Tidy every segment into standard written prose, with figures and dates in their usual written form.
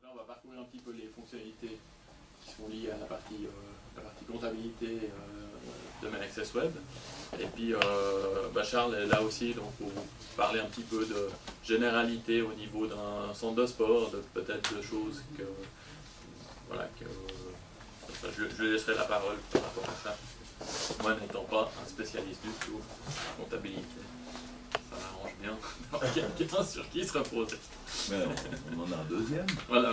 Là, on va parcourir un petit peu les fonctionnalités qui sont liées à la partie comptabilité de MyAccess Web. Et puis, Charles est là aussi, donc pour vous parler un petit peu de généralité au niveau d'un centre de sport, de peut-être de choses que... Voilà, je lui laisserai la parole par rapport à ça. Moi n'étant pas un spécialiste du tout en comptabilité. Ça m'arrange bien d'avoir quelqu'un sur qui se reposer. Mais on en a un deuxième. Voilà,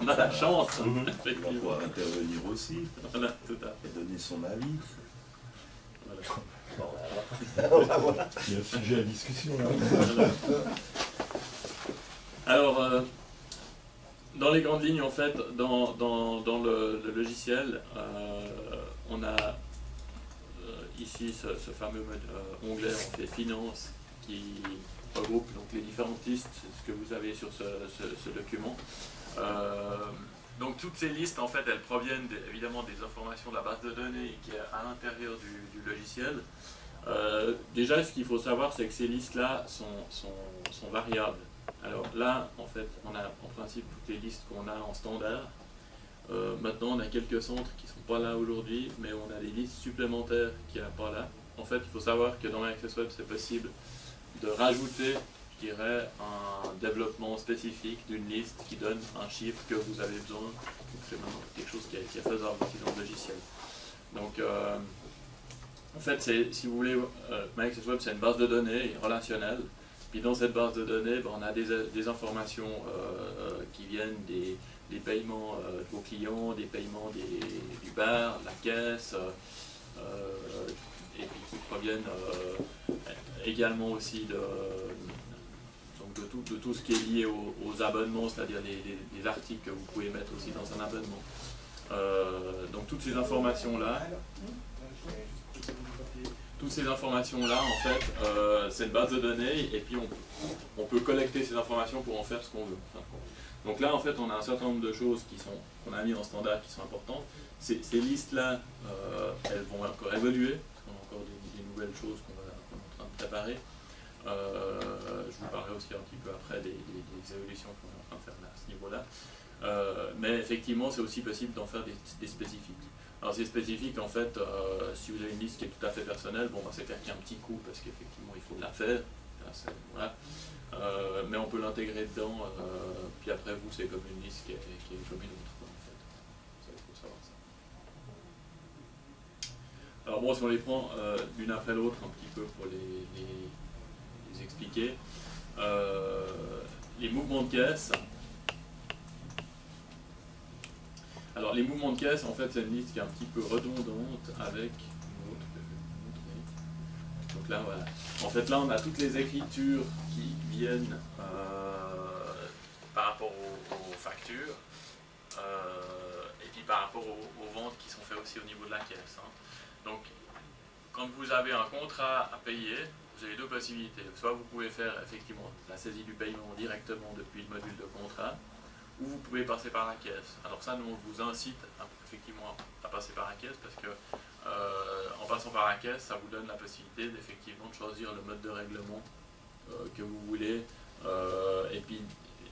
on a la chance. On va pouvoir intervenir aussi. Voilà, tout à fait. Et donner son avis. Voilà. Il y a un sujet à discussion là. Voilà. Alors, dans les grandes lignes, en fait, dans le logiciel, on a ici ce fameux onglet en fait finance qui regroupe donc les différentes listes, ce que vous avez sur ce document. Donc toutes ces listes, en fait, elles proviennent évidemment des informations de la base de données qui est à l'intérieur du logiciel. Déjà, ce qu'il faut savoir, c'est que ces listes-là sont variables. Alors là, en fait, on a en principe toutes les listes qu'on a en standard. Maintenant, on a quelques centres qui ne sont pas là aujourd'hui, mais on a des listes supplémentaires qui ne sont pas là. En fait, il faut savoir que dans MyAccess Web, c'est possible de rajouter, je dirais, un développement spécifique d'une liste qui donne un chiffre que vous avez besoin. Donc, c'est maintenant quelque chose qui est faisable aussi dans le logiciel. Donc, en fait, si vous voulez, MyAccess Web, c'est une base de données relationnelle. Puis dans cette base de données, on a des informations qui viennent des paiements de vos clients, des paiements du bar, de la caisse, et puis qui proviennent également aussi de tout ce qui est lié aux abonnements, c'est-à-dire les articles que vous pouvez mettre aussi dans un abonnement. Donc toutes ces informations-là, en fait, c'est une base de données, et puis on peut collecter ces informations pour en faire ce qu'on veut. Donc là, en fait, on a un certain nombre de choses qu'on a mis en standard qui sont importantes. Ces listes-là, elles vont encore évoluer, parce qu'on a encore des nouvelles choses qu'on est en train de préparer. Je vous parlerai aussi un petit peu après des évolutions qu'on est en train de faire là, à ce niveau-là. Mais effectivement, c'est aussi possible d'en faire des spécifiques. Alors ces spécifiques, en fait, si vous avez une liste qui est tout à fait personnelle, bon, c'est clair qu'il y a un petit coût, parce qu'effectivement, il faut de la faire. Voilà. Mais on peut l'intégrer dedans, puis après vous, c'est comme une liste qui est comme une autre, en fait. Ça, il faut savoir ça. Alors bon, si on les prend l'une après l'autre, un petit peu pour les expliquer. Les mouvements de caisse. Alors les mouvements de caisse, en fait, c'est une liste qui est un petit peu redondante avec une autre que je vais vous montrer. Donc là, voilà. En fait, là, on a toutes les écritures qui viennent par rapport aux factures et puis par rapport aux ventes qui sont faites aussi au niveau de la caisse. Donc, quand vous avez un contrat à payer, vous avez deux possibilités. Soit vous pouvez faire effectivement la saisie du paiement directement depuis le module de contrat, ou vous pouvez passer par la caisse. Alors ça, nous, on vous incite effectivement à passer par la caisse, parce que en passant par la caisse, ça vous donne la possibilité d'effectivement de choisir le mode de règlement que vous voulez. Et puis,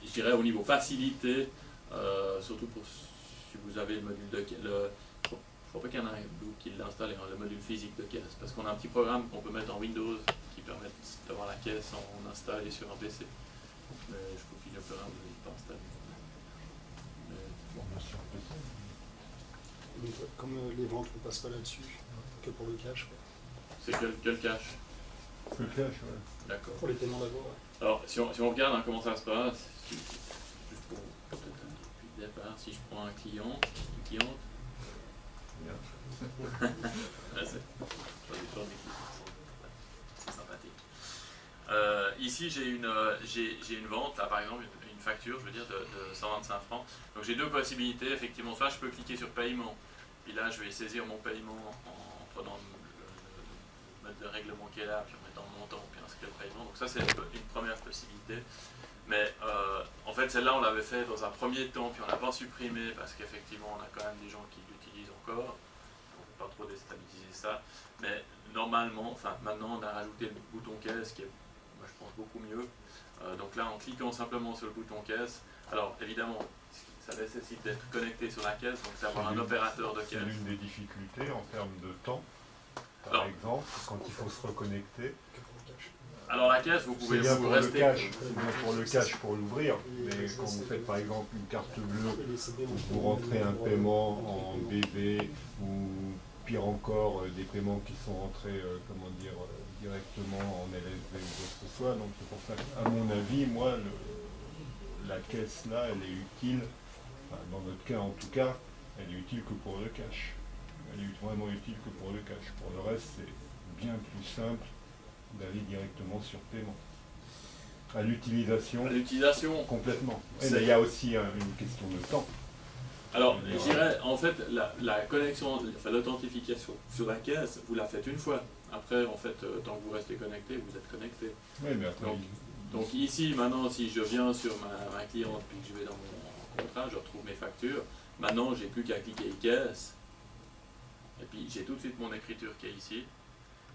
je dirais au niveau facilité, surtout pour si vous avez le module de caisse. Je crois pas qu'il y en a un qui l'installe, le module physique de caisse, parce qu'on a un petit programme qu'on peut mettre en Windows qui permet d'avoir la caisse en installée sur un PC. Mais je crois qu'il y a le programme que je n'ai pas installé. Comme les ventes, on ne passe pas là-dessus, que pour le cash. C'est que le cash. Le cash, ouais. D'accord. Pour les paiements d'abord. Alors, si on regarde comment ça se passe, juste pour peut-être depuis le départ, si je prends un client, une cliente, c'est sympathique. Ici, j'ai une vente, là par exemple, une facture, je veux dire, de 125 francs. Donc j'ai deux possibilités, effectivement, soit je peux cliquer sur paiement, puis là je vais saisir mon paiement en prenant le mode de règlement qui est là, puis en mettant le montant, puis inscrire le paiement. Donc ça c'est une première possibilité. Mais en fait celle-là on l'avait fait dans un premier temps, puis on n'a pas supprimé, parce qu'effectivement on a quand même des gens qui l'utilisent encore. On ne peut pas trop déstabiliser ça. Mais normalement, enfin maintenant on a rajouté le bouton caisse qui est, moi je pense, beaucoup mieux. Donc là en cliquant simplement sur le bouton caisse, alors évidemment ça nécessite d'être connecté sur la caisse, donc d'avoir C'est un opérateur de C'est caisse. l'une des difficultés en termes de temps, par Non. exemple, quand il faut se reconnecter. Que pour le cash. Alors la caisse, vous C'est pouvez bien vous pour le rester. cash, c'est bien pour le cash pour l'ouvrir, mais quand vous faites par exemple une carte bleue, Les CD, vous rentrez un paiement en BV ou pire encore des paiements qui sont rentrés comment dire, directement en LSD ou quoi que ce soit. Donc c'est pour ça qu'à mon avis, moi, la caisse là, elle est utile, enfin, dans notre cas en tout cas, elle est utile que pour le cash. Elle est vraiment utile que pour le cash. Pour le reste, c'est bien plus simple d'aller directement sur paiement. À l'utilisation, L'utilisation. complètement. Et C'est- là, il y a aussi une question de temps. Alors, je dirais, en fait, la connexion, enfin, l'authentification sur la caisse, vous la faites une fois. Après, en fait, tant que vous restez connecté, vous êtes connecté. Oui, mais après, Donc ici, maintenant, si je viens sur ma cliente, puis que je vais dans mon contrat, je retrouve mes factures. Maintenant, j'ai plus qu'à cliquer caisse. Et puis, j'ai tout de suite mon écriture qui est ici.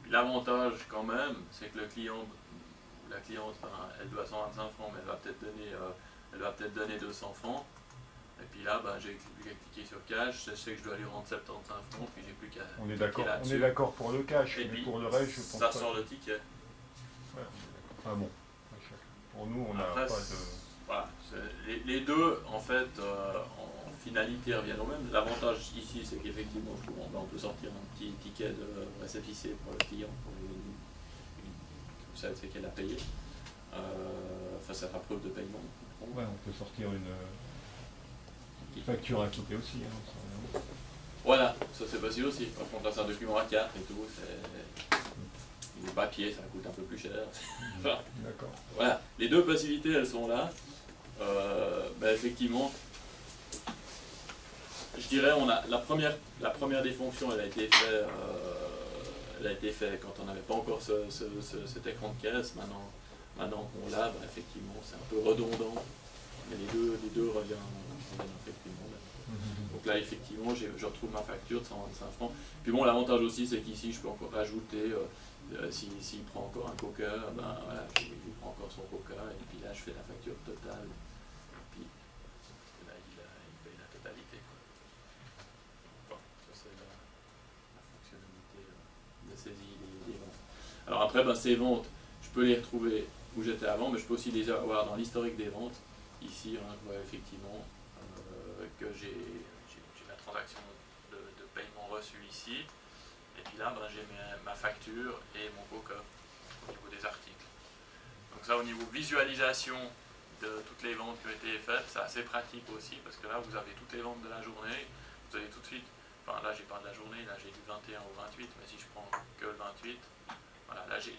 Puis l'avantage, quand même, c'est que le client, ou la cliente, enfin, elle doit 125 francs, mais elle va peut-être donner 200 francs. Et puis là, ben, j'ai plus qu'à cliquer sur cash, je sais que je dois lui rendre 75 francs, puis j'ai plus qu'à on est cliquer d'accord. On là-dessus. est d'accord pour le cash, Et mais puis, pour le reste, je pense ça pas. sort le ticket. Ouais, on est d'accord. Enfin bon, pour nous, on n'a Après, pas de. Voilà, les deux, en fait, en finalité, reviennent au même. L'avantage ici, c'est qu'effectivement, on peut sortir un petit ticket de récépissé pour le client, pour comme ça, c'est qu'elle a payé. Enfin, ça fera preuve de paiement. Ouais, on peut sortir une facture à quitter aussi. Hein, ça, Voilà, ça c'est possible aussi. Par contre, là, c'est un document à 4 et tout. Les papiers, ça coûte un peu plus cher. Enfin, d'accord. voilà, les deux possibilités, elles sont là. Ben, effectivement, je dirais, on a la première des fonctions, elle a été faite quand on n'avait pas encore cet écran de caisse. Maintenant qu'on l'a, ben, effectivement, c'est un peu redondant. Mais les deux reviennent effectivement. Donc là, effectivement, je retrouve ma facture de 125 francs. Puis bon, l'avantage aussi, c'est qu'ici, je peux encore rajouter, s'il prend encore un coca, ben voilà, il prend encore son coca, et puis là, je fais la facture totale. Et puis là, il paye la totalité. Bon, ça, c'est la fonctionnalité de saisie des ventes. Alors après, ben, ces ventes, je peux les retrouver où j'étais avant, mais je peux aussi les avoir dans l'historique des ventes. Ici, on voit effectivement que j'ai la transaction de paiement reçu ici. Et puis là, ben, j'ai ma facture et mon coca au niveau des articles. Donc ça, au niveau visualisation de toutes les ventes qui ont été faites, c'est assez pratique aussi, parce que là, vous avez toutes les ventes de la journée. Vous avez tout de suite, enfin là, j'ai pas de la journée, là, j'ai du 21 au 28, mais si je prends que le 28, voilà, là, j'ai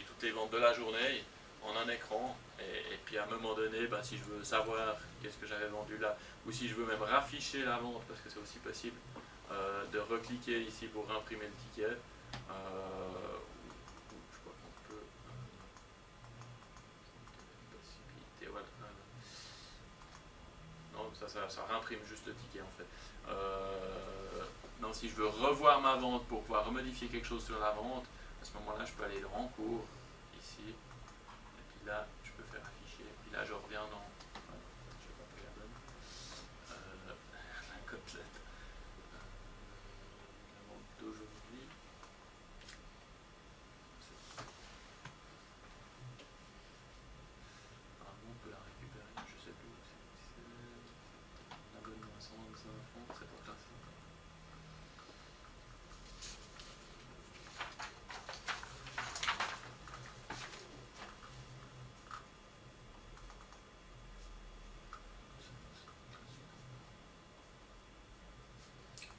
toutes les ventes de la journée en un écran, et puis à un moment donné, ben, si je veux savoir qu'est-ce que j'avais vendu là, ou si je veux même rafficher la vente, parce que c'est aussi possible, de recliquer ici pour imprimer le ticket, je crois qu'on peut, possibilité, voilà, non, ça réimprime juste le ticket en fait. Non, si je veux revoir ma vente pour pouvoir remodifier quelque chose sur la vente, à ce moment-là, je peux aller dans en cours, ici, et puis là, je peux faire afficher, et puis là, je reviens dans, voilà, je vais pas faire la bonne, la côtelette, la vente d'aujourd'hui, normalement, on peut la récupérer, je sais plus où c'est, l'abonnement à 125 francs, c'est pas classé.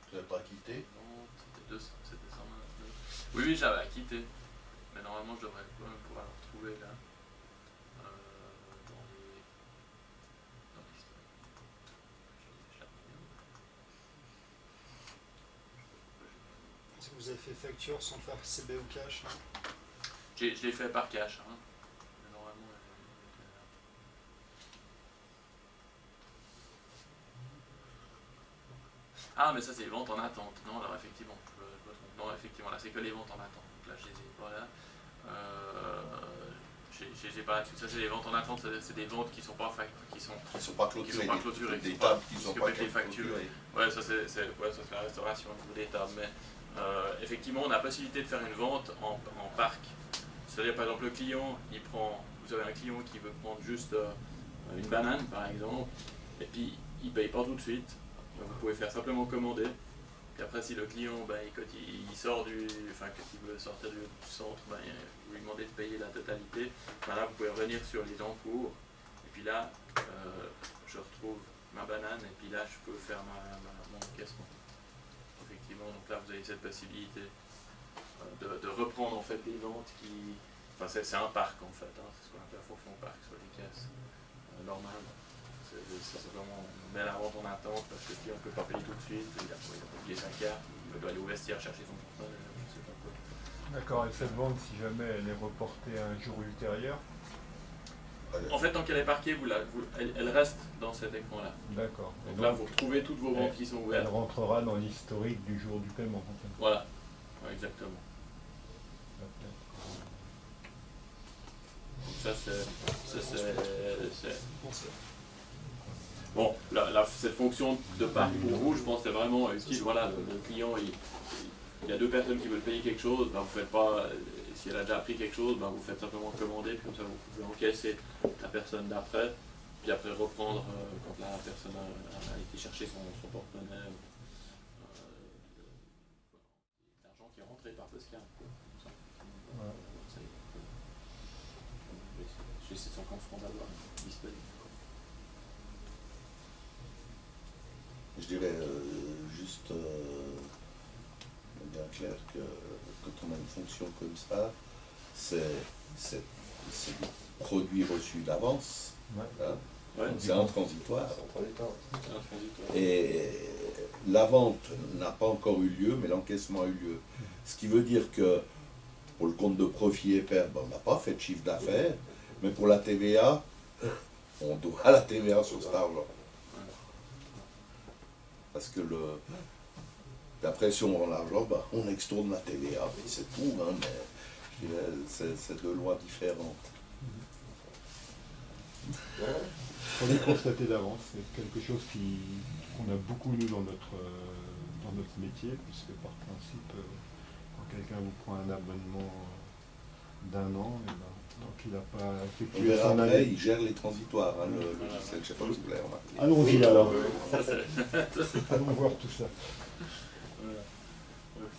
Tu n'as pas quitté? Non, c'était 129. Oui, oui, j'avais acquitté. Mais normalement, je devrais quand même pouvoir le retrouver là. Dans les. Dans l'histoire. Est-ce que vous avez fait facture sans faire CB ou cash hein? Je l'ai fait par cash. Hein. Mais normalement, elle était là. Ah, mais ça, c'est les ventes en attente. Non, alors effectivement, je me trompe. Non, effectivement, là, c'est que les ventes en attente. Donc là, je les ai pas là. j'ai pas là-dessus. Ça, c'est des ventes en attente, c'est des ventes qui sont pas Ils ne sont pas clôturés. Des tables qui ne sont pas les factures. clôturées. Ouais, ça c'est la restauration au niveau des tables. Mais effectivement, on a la possibilité de faire une vente en parc. C'est-à-dire, par exemple, le client, vous avez un client qui veut prendre juste une banane, par exemple, et puis il ne paye pas tout de suite. Donc, vous pouvez faire simplement commander. Et après, si le client, quand il sort quand il veut sortir du centre, vous lui demandez de payer la totalité. Là, vous pouvez revenir sur les encours. Et puis là, je retrouve ma banane, et puis là, je peux faire mon encaissement. Effectivement, donc là, vous avez cette possibilité de reprendre en fait des ventes qui... Enfin, c'est un parc en fait, hein, c'est ce qu'on appelle la fonction parc sur les caisses normales. C'est vraiment, on met la vente en attente parce que le client ne peut pas payer tout de suite, il a oublié sa carte, il doit aller au vestiaire chercher son portefeuille, je sais pas quoi. D'accord, et cette vente, si jamais elle est reportée à un jour ultérieur? En fait, tant qu'elle est parquée, elle reste dans cet écran-là. D'accord. Donc là, vous retrouvez toutes vos ventes qui sont ouvertes. Elle rentrera dans l'historique du jour du paiement, en fait. Voilà, ouais, exactement. Ça, c'est... Bon, cette fonction de parc pour vous, je pense que c'est vraiment utile. Voilà, le client, il y a deux personnes qui veulent payer quelque chose, vous faites pas, si elle a déjà pris quelque chose, vous faites simplement commander, puis comme ça vous pouvez encaisser la personne d'après, puis après reprendre quand la personne a été chercher son porte-monnaie. L'argent qui est rentré par le scan. J'ai 750 francs d'avoir disponible. Je dirais juste bien clair que quand on a une fonction comme ça, c'est des produits reçus d'avance. Ouais. Hein, Ouais, c'est un transitoire. c'est un transitoire. Et la vente n'a pas encore eu lieu, mais l'encaissement a eu lieu. Ce qui veut dire que pour le compte de profit et perte, on n'a pas fait de chiffre d'affaires, mais pour la TVA, on doit la TVA sur cet argent. Parce que d'après si on rend l'argent, on extourne la TVA, et c'est tout, hein, mais je dirais, c'est deux lois différentes. On est constaté d'avance, c'est quelque chose qu'on a beaucoup nous dans notre métier, puisque par principe, quand quelqu'un vous prend un abonnement d'1 an, et tant qu'il n'a pas On effectué verra son après, année. il gère les transitoires, hein, le logiciel, je ne sais pas si vous l'avez remarqué. Allons-y alors, Ça, allons voir tout ça. voilà. Ok.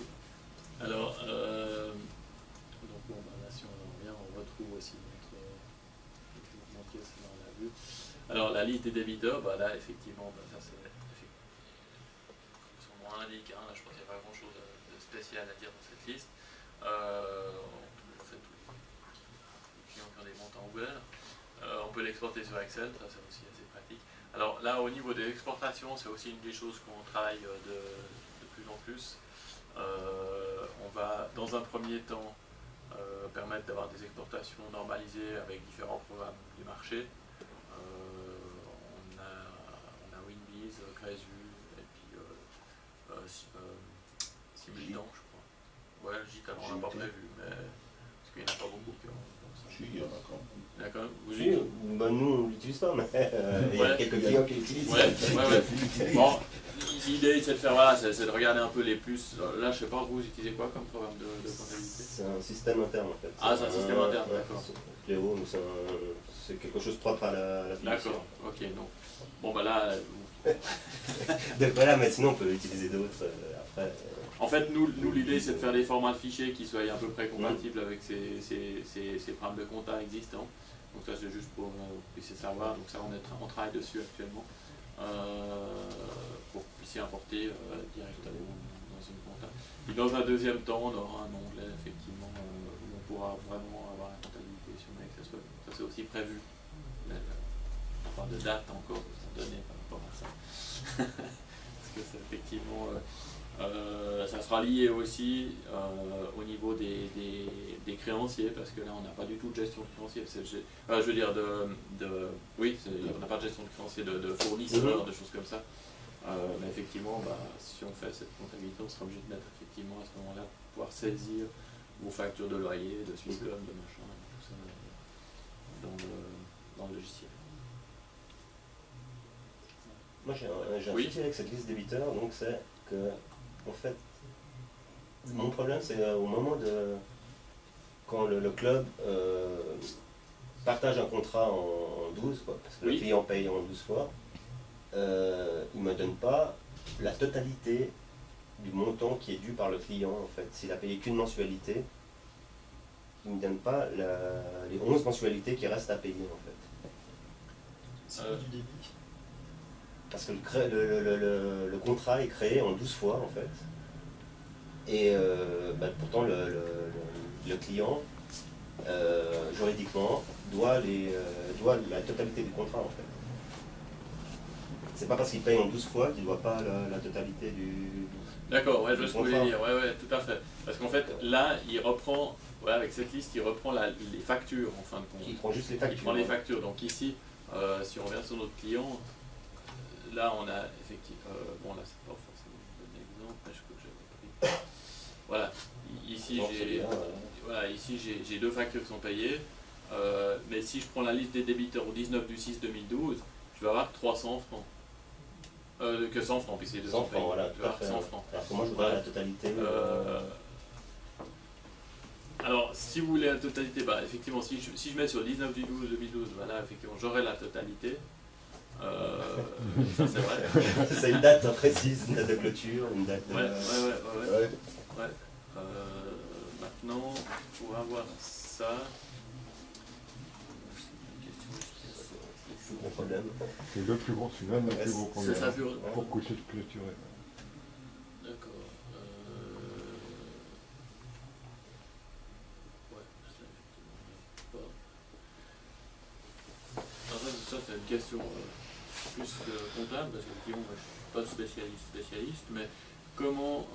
Alors, donc bon, là, si on en revient, on retrouve aussi notre caisse, là, on l'a vu. Alors, la liste des débiteurs, là, effectivement, ça c'est... Son nom indique, hein, là, je pense qu'il n'y a pas grand-chose de spécial à dire dans cette liste. On fait tous les clients qui ont des montants ouverts. On peut l'exporter sur Excel, ça c'est aussi assez pratique. Alors là, au niveau des exportations, c'est aussi une des choses qu'on travaille de plus en plus. On va, dans un premier temps, permettre d'avoir des exportations normalisées avec différents programmes du marché. On a Winbiz, Crésu, et puis Simultan, je crois. Ouais, JIT, alors on n'a pas prévu, mais parce qu'il n'y en a pas beaucoup qui ont ça. Si, il y en a quand même. D'accord. Nous, on ne l'utilise pas, mais il y a Ouais. quelques clients qui l'utilisent. Ouais. Bon, l'idée c'est de faire, voilà, c'est de regarder un peu les plus. Là, je sais pas, vous utilisez quoi comme programme de comptabilité? C'est un système interne en fait. Ah, c'est un système interne, d'accord. Cléo, c'est quelque chose de propre à la fiduciaire. D'accord, ok, donc. Bon, là. Donc voilà, mais sinon on peut utiliser d'autres après. En fait, nous l'idée c'est de faire des formats de fichiers qui soient à peu près compatibles avec ces programmes de compta existants. Donc ça c'est juste pour puissiez savoir, donc ça on travaille dessus actuellement. Pour que vous puissiez importer directement dans une compta. Et dans un deuxième temps, on aura un onglet effectivement où on pourra vraiment avoir la comptabilité sur Access. Ça c'est aussi prévu. Pas de date encore donnée par rapport à ça. Parce que c'est effectivement... ça sera lié aussi au niveau des créanciers, parce que là on n'a pas du tout de gestion de créanciers. Je veux dire, oui, on n'a pas de gestion de créanciers de fournisseurs, de choses comme ça. Mais effectivement, si on fait cette comptabilité, on sera obligé de mettre effectivement à ce moment-là, pouvoir saisir vos factures de loyer, de Swisscom, de machin, tout ça. logiciel. Moi j'ai un Oui. souci avec cette liste débiteurs, donc c'est que, en fait, mon problème c'est au moment de, quand le club partage un contrat en 12, quoi, parce que Oui. le client paye en 12 fois, il ne me donne pas la totalité du montant qui est dû par le client, en fait. S'il a payé qu'une mensualité, il ne me donne pas les 11 mensualités qui restent à payer, en fait. C'est du débit. Parce que le contrat est créé en 12 fois, en fait. Et pourtant, le client, juridiquement, doit la totalité du contrat, en fait. C'est pas parce qu'il paye en 12 fois qu'il ne doit pas la totalité du... D'accord, ouais, je vois ce que vous voulez contrat. dire, ouais, tout à fait. Parce qu'en fait, là, il reprend, ouais, avec cette liste, il reprend les factures, en fin de compte. Il prend juste les Il factures. prend les factures. Donc ici, si on revient sur notre client, là, on a effectivement, bon, là, c'est pas forcément un bon exemple, mais je crois que j'avais pris. Voilà, ici, Non, c'est j'ai... bien, Voilà, ici j'ai 2 factures qui sont payées, mais si je prends la liste des débiteurs au 19/6/2012, je vais avoir 300 francs. Que 100 francs, puis c'est 200 100 francs, voilà, je vais tout à avoir fait. 100 francs. Alors que moi, je voudrais la totalité. Alors, si vous voulez la totalité, bah, effectivement, si je mets sur le 19/12/2012, voilà, effectivement, j'aurai la totalité. Ça, c'est vrai. C'est une date précise, une date de clôture, une date de... Ouais. Ouais. Maintenant, pour avoir ça. C'est mon problème. C'est le plus gros, c'est l'un des plus gros C'est ça, problèmes pour clôturer. D'accord. Ouais, ça, alors ça c'est une question plus comptable, parce que effectivement, moi, je ne suis pas spécialiste, mais comment,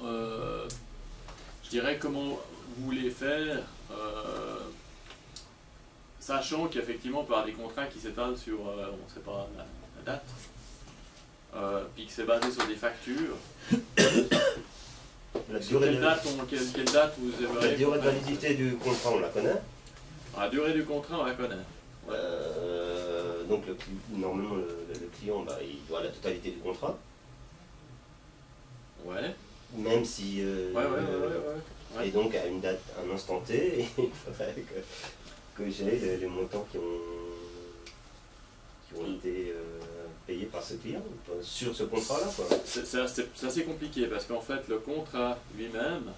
je dirais, comment vous voulez faire, sachant qu'effectivement, on peut avoir des contrats qui s'étalent sur, on ne sait pas, la date, puis que c'est basé sur des factures. La Sur durée, quelle date vous aimeriez la durée de qu'on fasse validité du contrat, on la connaît. La durée du contrat, on la connaît. Ouais. Donc normalement le client il doit la totalité du contrat, Ouais. même si Ouais. et donc à une date, un instant T, il faudrait que j'ai les montants qui ont été payés par ce client sur ce contrat-là, quoi. C'est assez compliqué parce qu'en fait le contrat lui-même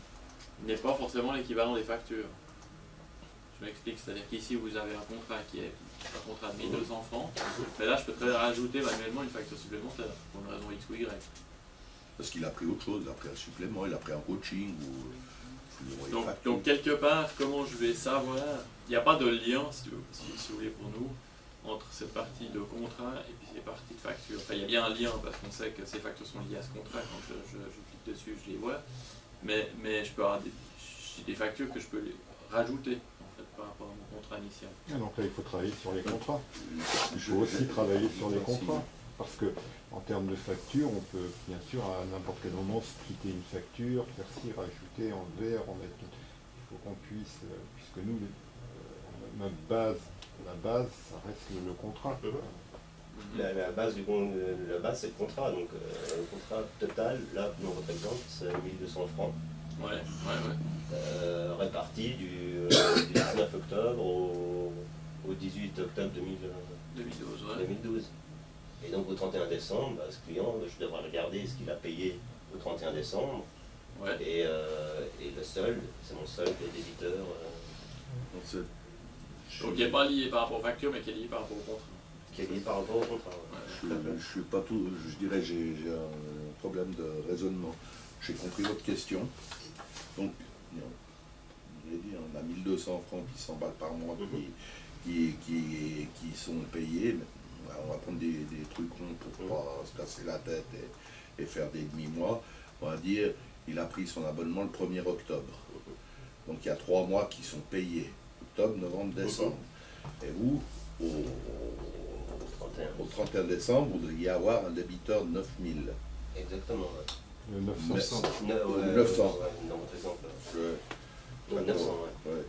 n'est pas forcément l'équivalent des factures. Je m'explique, c'est-à-dire qu'ici vous avez un contrat qui est un contrat de 1200 francs, mais là je peux très rajouter manuellement une facture supplémentaire pour une raison X ou Y. Parce qu'il a pris autre chose, il a pris un supplément, il a pris un coaching ou... Donc quelque part, comment je vais savoir, il n'y a pas de lien, si vous voulez, pour nous, entre cette partie de contrat et puis ces parties de facture. Enfin, il y a bien un lien parce qu'on sait que ces factures sont liées à ce contrat, quand je clique dessus, je les vois, mais je peux avoir des factures que je peux rajouter en fait, par rapport à mon contrat initial. Et donc là, il faut travailler sur les contrats. Il faut aussi travailler sur les contrats. Parce que en termes de facture, on peut bien sûr à n'importe quel moment splitter une facture, faire ci, rajouter, enlever, remettre. Il faut qu'on puisse, puisque nous, la base, ça reste le contrat. La base c'est le contrat, donc le contrat total, là, pour notre exemple, c'est 1200 francs. Ouais. Réparti du 19 octobre au 18 octobre 2012. Et donc au 31 décembre, ce client, je devrais regarder ce qu'il a payé au 31 décembre. Ouais. Et le solde, c'est mon solde débiteur. Donc il n'est pas lié par rapport aux factures, mais qui est lié par rapport au contrat. Qui est lié par rapport au contrat. Je suis pas tout, je dirais j'ai un problème de raisonnement. J'ai compris votre question. Donc, vous avez dit, on a 1200 francs qui s'emballent par mois qui sont payés. On va prendre des trucs ronds pour ne pas se casser la tête et faire des demi-mois. On va dire, il a pris son abonnement le 1er octobre. Donc il y a 3 mois qui sont payés. Octobre, novembre, décembre. Et vous, au 31 décembre, vous devriez avoir un débiteur de 9000. Exactement. Le 900. 900. Dans votre exemple. 900, ouais.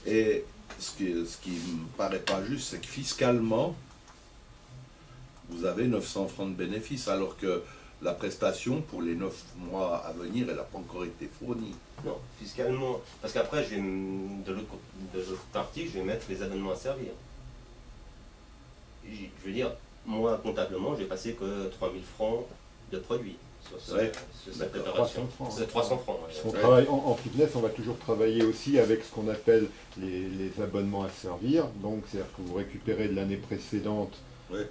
Et ce qui me paraît pas juste, c'est que fiscalement, vous avez 900 francs de bénéfice, alors que la prestation pour les 9 mois à venir, elle n'a pas encore été fournie. Non, fiscalement. Parce qu'après, de l'autre partie, je vais mettre les abonnements à servir. Je veux dire, moi, comptablement, j'ai passé que 3000 francs de produits sur Ouais. cette D'accord. opération. 300 francs. C'est 300 francs. On travaille en fitness, on va toujours travailler aussi avec ce qu'on appelle les abonnements à servir. Donc, c'est-à-dire que vous récupérez de l'année précédente. Ouais.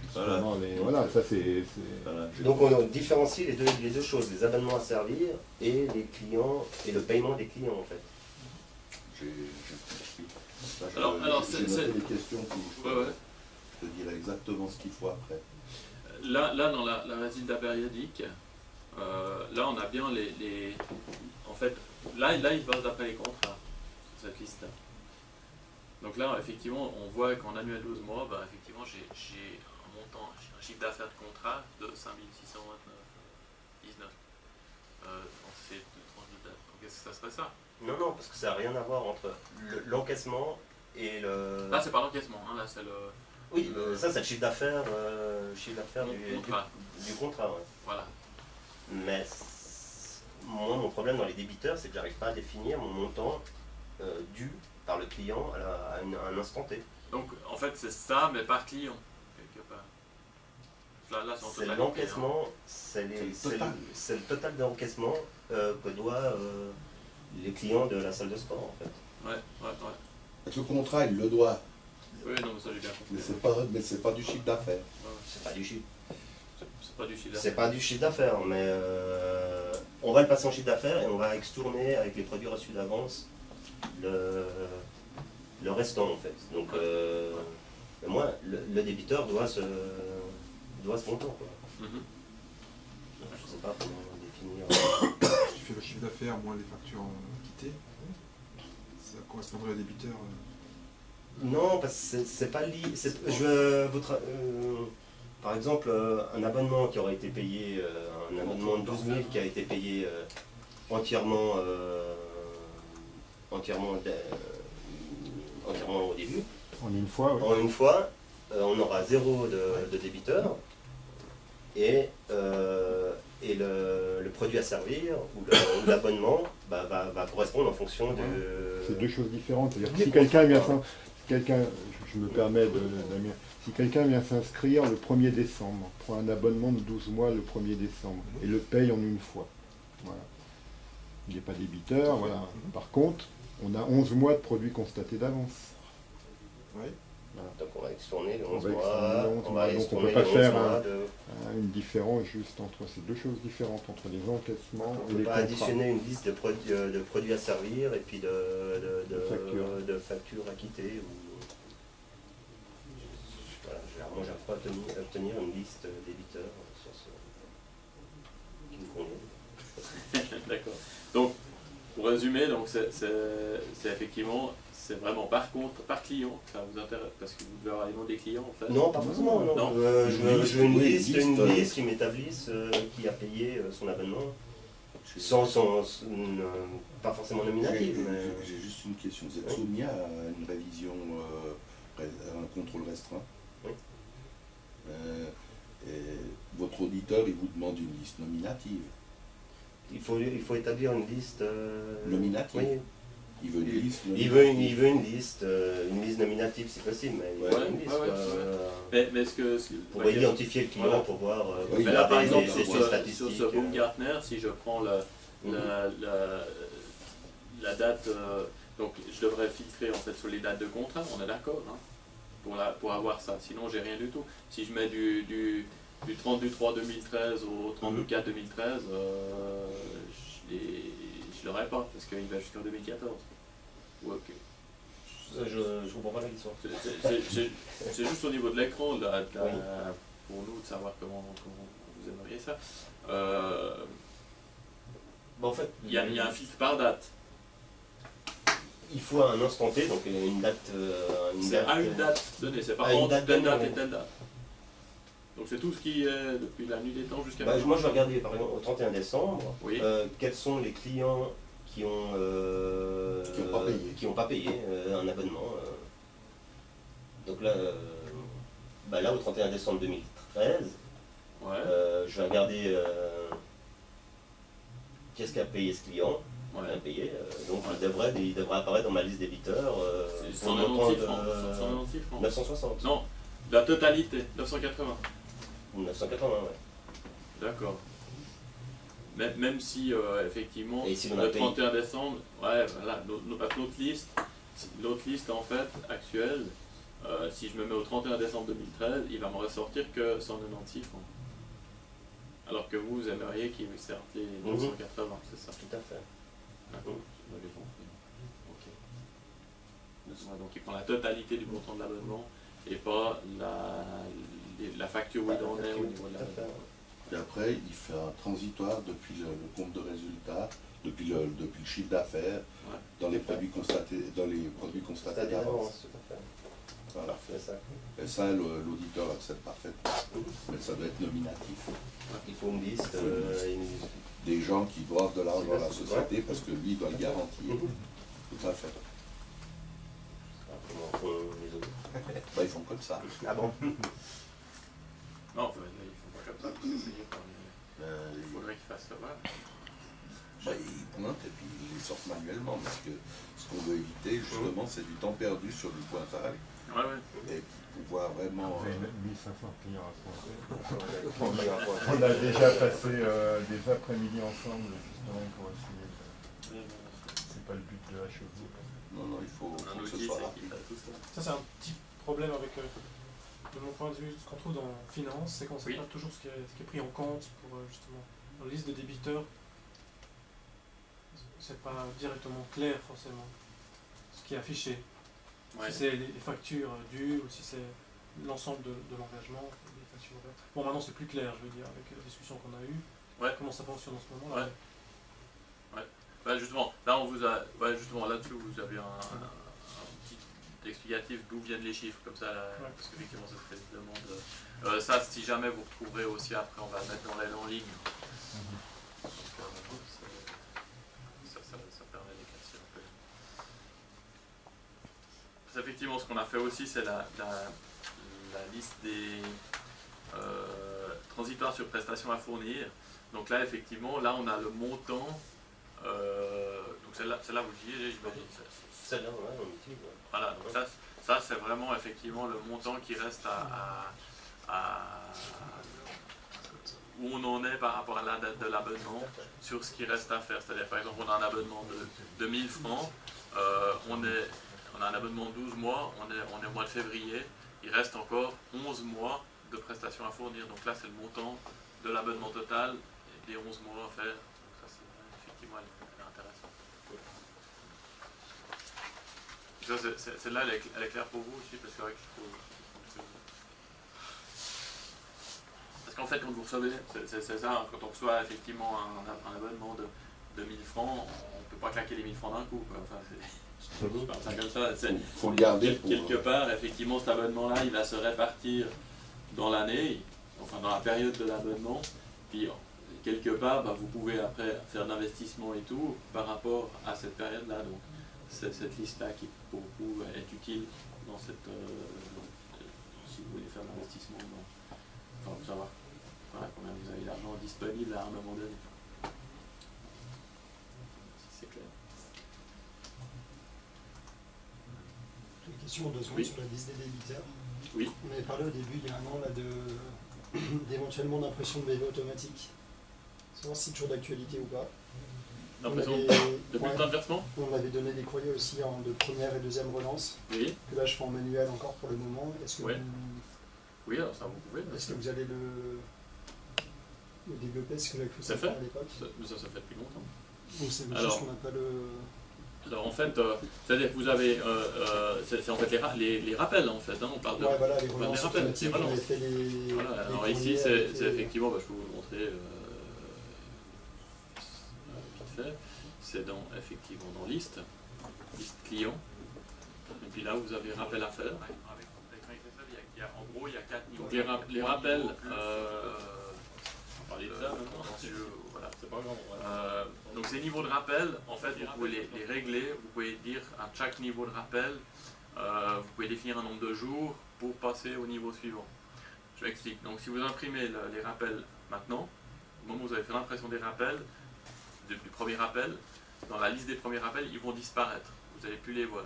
Justement, voilà, ça c'est. Voilà, Donc on différencie les deux choses, les abonnements à servir et les clients et le paiement des clients en fait. j'ai compris. Alors, J'ai noté les questions pour Ouais. je te dirai exactement ce qu'il faut après. Là dans la résultat périodique, là on a bien les... En fait, là il va d'après les contrats, sur cette liste-là. Donc là, effectivement, on voit qu'en annuel 12 mois, bah, effectivement, j'ai un montant, j'ai un chiffre d'affaires de contrat de 5629,19. C'est de 30 000 dates. Donc est-ce que ça serait ça? Non, non, parce que ça n'a rien à voir entre l'encaissement et le... Là, c'est pas l'encaissement, hein, là, c'est le... Oui, ça c'est le chiffre d'affaires du contrat. Ouais. Voilà. Mais moi, mon problème dans les débiteurs, c'est que j'arrive pas à définir mon montant dû par le client à un instant T. Donc, en fait, c'est ça, mais par client, quelque part. Là, c'est en C'est totalité, l'encaissement, c'est le total d'encaissement que doivent les clients de la salle de sport en fait. Ouais. Avec le contrat, il le doit, Oui, non, mais ça, j'ai bien compris. mais c'est pas du chiffre d'affaires. C'est pas du chiffre. C'est pas du chiffre d'affaires. C'est pas du chiffre d'affaires, mais on va le passer en chiffre d'affaires et on va extourner avec les produits reçus d'avance le restant en fait. Donc moi, le débiteur doit ce montant. Quoi. Mhm. Je sais pas comment définir. Si tu fais le chiffre d'affaires moins les factures acquittées, ça correspondrait au débiteur. Non, parce que c'est pas lié. Par exemple, un abonnement qui aurait été payé, un abonnement de 12 000 qui a été payé entièrement au début. En une fois, oui. En une fois, on aura 0 de débiteur et le produit à servir ou l'abonnement va correspondre en fonction de... C'est deux choses différentes. C'est-à-dire que si quelqu'un vient je me permets Damien, si quelqu'un vient s'inscrire le 1er décembre, prend un abonnement de 12 mois le 1er décembre et le paye en une fois. Voilà. Il n'est pas débiteur, voilà. Par contre, on a 11 mois de produits constatés d'avance. Oui. Voilà. Donc on va extourner les 11 On va mois. extourner les 11 On mois. va Donc on extourner peut pas les 11 faire mois une différence juste entre ces deux choses différentes, entre les encaissements On et ne les peut pas contrats. additionner une liste de produits à servir et puis de factures acquittées. Voilà, moi j'arrive pas à obtenir une liste débiteurs sur ce qui me convient. D'accord. Donc, pour résumer, donc c'est effectivement, c'est vraiment par client que ça vous intéresse, parce que vous devez avoir les noms des clients en fait. Non, pas forcément. Non. Non. Je veux une Oui, liste qui m'établisse qui a payé son abonnement, pas forcément nominative. mais... J'ai juste une question. Vous êtes soumis à une révision, à un contrôle restreint? Oui. Et votre auditeur, il vous demande une liste nominative. Il faut établir une liste. Nominative. Oui. Il veut une liste Il veut une liste nominative si possible, mais il veut une liste. Ouais. Mais est-ce que... Pour identifier le client, Voilà. pour voir. Oui, Mais là, par exemple, ses sur statistiques. ce Baumgartner, si je prends la date, donc je devrais filtrer en fait sur les dates de contrat, on est d'accord, hein, pour avoir ça. Sinon, j'ai rien du tout. Si je mets du 30 du 3 2013 au 30 du 4 2013, je l'aurai pas parce qu'il va jusqu'en 2014. Ouais, ok. Je comprends pas la question. C'est juste au niveau de l'écran là, Oui. pour nous de savoir comment vous aimeriez ça. En fait, Il y a un filtre par date. il faut un instant T, donc une date. C'est à une date donnée, c'est pas à une entre date telle date donnée, et telle date. Donc c'est tout ce qui est depuis la nuit des temps jusqu'à Moi, maintenant. je vais regarder par exemple au 31 décembre, Oui. quels sont les clients qui ont Qui ont pas payé. un abonnement. Donc là, bah là, au 31 décembre 2013, Ouais. je vais regarder qu'est-ce qu'a payé ce client. Ouais. Bien payé, donc Ouais. il devrait apparaître dans ma liste débiteurs C'est pour le montant 196 de francs. 196 francs. 960. Non, la totalité, 980. 980, ouais. D'accord. Même si, effectivement, Et si on a le payé. 31 décembre, ouais, voilà, l'autre liste, en fait, actuelle, si je me mets au 31 décembre 2013, il va me ressortir que 196 francs. Alors que vous aimeriez qu'il vous sorte les 980, c'est ça? Tout à fait. D'accord, vous m'avez compris. Ok. Ouais, donc il prend la totalité du montant de l'abonnement et pas la facture où il en est au niveau de Tout à fait. l'abonnement. Et après, il fait un transitoire depuis le compte de résultat, depuis le chiffre d'affaires, Ouais. dans les produits constatés, C'est à dire d'avance. d'avance, tout à fait. Voilà. C'est ça. Et ça, l'auditeur accepte parfaitement. Mais ça doit être nominatif. Il faut une liste. Des gens qui doivent de l'argent à la Ouais. société parce que lui doit le garantir. Tout à fait. Comment font les autres? Bah, ils font comme ça. Ah bon? Non, enfin, là, ils font pas comme ça, parce que c'est pas- il faudrait qu'ils fassent ça. Voilà. Bah, ils pointent et puis ils les sortent manuellement parce que ce qu'on veut éviter justement c'est du temps perdu sur du pointage Ouais, ouais. et pouvoir vraiment Après 1500 clients à pointer. On On a déjà passé des après-midi ensemble justement pour essayer de... C'est pas le but de la chose. non il faut Un que ce outil, soit c'est rapide. qu'il a tout ça. Ça, c'est un petit problème avec, de mon point de vue, ce qu'on trouve dans finance, c'est qu'on ne sait Oui. pas toujours ce qui est pris en compte pour justement dans la liste de débiteurs. C'est pas directement clair forcément ce qui est affiché. Ouais. Si c'est les factures dues ou si c'est l'ensemble de l'engagement, les factures ouvertes. Bon, maintenant c'est plus clair, je veux dire, avec la discussion qu'on a eue. Ouais. Comment ça fonctionne en ce moment-là. Ouais. Bah, justement, là on vous a, ouais, justement là-dessus vous avez un petit explicatif d'où viennent les chiffres comme ça, là, Ouais. parce qu'effectivement ça se fait une demande. Ça, si jamais vous retrouverez aussi après, on va le mettre dans l'aide en ligne. Donc, ça permet d'éclaircir un peu. Parce qu'effectivement, ce qu'on a fait aussi, c'est la liste des transitoires sur prestations à fournir. Donc là, effectivement, là on a le montant. Donc celle-là vous le disiez, j'imagine. Celle-là, ouais, on utilise. Ouais. Voilà, donc ça c'est vraiment effectivement le montant qui reste où on en est par rapport à la date de l'abonnement sur ce qui reste à faire. C'est-à-dire par exemple on a un abonnement de 1000 francs, on a un abonnement de 12 mois, on est au mois de février, il reste encore 11 mois de prestations à fournir. Donc là c'est le montant de l'abonnement total et des 11 mois à faire. Donc ça c'est effectivement elle est intéressante. Celle-là, elle est claire pour vous aussi, parce que parce qu'en fait, quand vous recevez, c'est ça, quand on reçoit effectivement un abonnement de 1000 francs, on ne peut pas claquer les 1000 francs d'un coup, quoi. Enfin, c'est pas ça comme ça. Faut le garder pour, quelque part, effectivement, cet abonnement-là, il va se répartir dans l'année, enfin dans la période de l'abonnement, puis quelque part, bah, vous pouvez après faire de l'investissement et tout par rapport à cette période-là. Donc, cette liste-là qui pour vous est utile dans cette si vous voulez faire de l'investissement, enfin pour savoir voilà, combien vous avez d'argent disponible à un moment donné. Si c'est clair. J'ai une question en 2 secondes Oui. sur la liste des débiteurs. Oui. On avait parlé au début, il y a un an, là, d'éventuellement d'impression de BV automatique. Savoir si c'est toujours d'actualité ou pas. L'impression On de avait- bulletin ouais, de versement. on avait donné des courriers aussi de première et deuxième relance. Oui. Que là, je fais en manuel encore pour le moment. Est-ce que, Ouais. Oui, alors ça vous pouvez. est-ce que vous allez le développer, ce que j'avais cru C'est savoir fait. à l'époque? Ça fait depuis longtemps. Ou c'est Alors- juste qu'on n'a pas le... Alors en fait, c'est-à-dire que vous avez, c'est en fait les rappels en fait, hein, on parle de... Ouais, voilà, les des relances rappels, automatiques, les relances. on avait fait les... Voilà, les alors courriers ici avec c'est les- effectivement, bah, je peux vous le montrer vite fait, c'est dans, effectivement dans liste client, et puis là vous avez rappel à faire. En gros il y a 4 niveaux. Donc les rappels, on va parler de ça maintenant, voilà, c'est pas grave. Donc ces niveaux de rappel, en fait vous pouvez les régler, vous pouvez dire à chaque niveau de rappel vous pouvez définir un nombre de jours pour passer au niveau suivant. Je m'explique. Donc si vous imprimez les rappels maintenant, au moment où vous avez fait l'impression des rappels, du premier rappel, dans la liste des premiers rappels, ils vont disparaître. Vous n'allez plus les voir.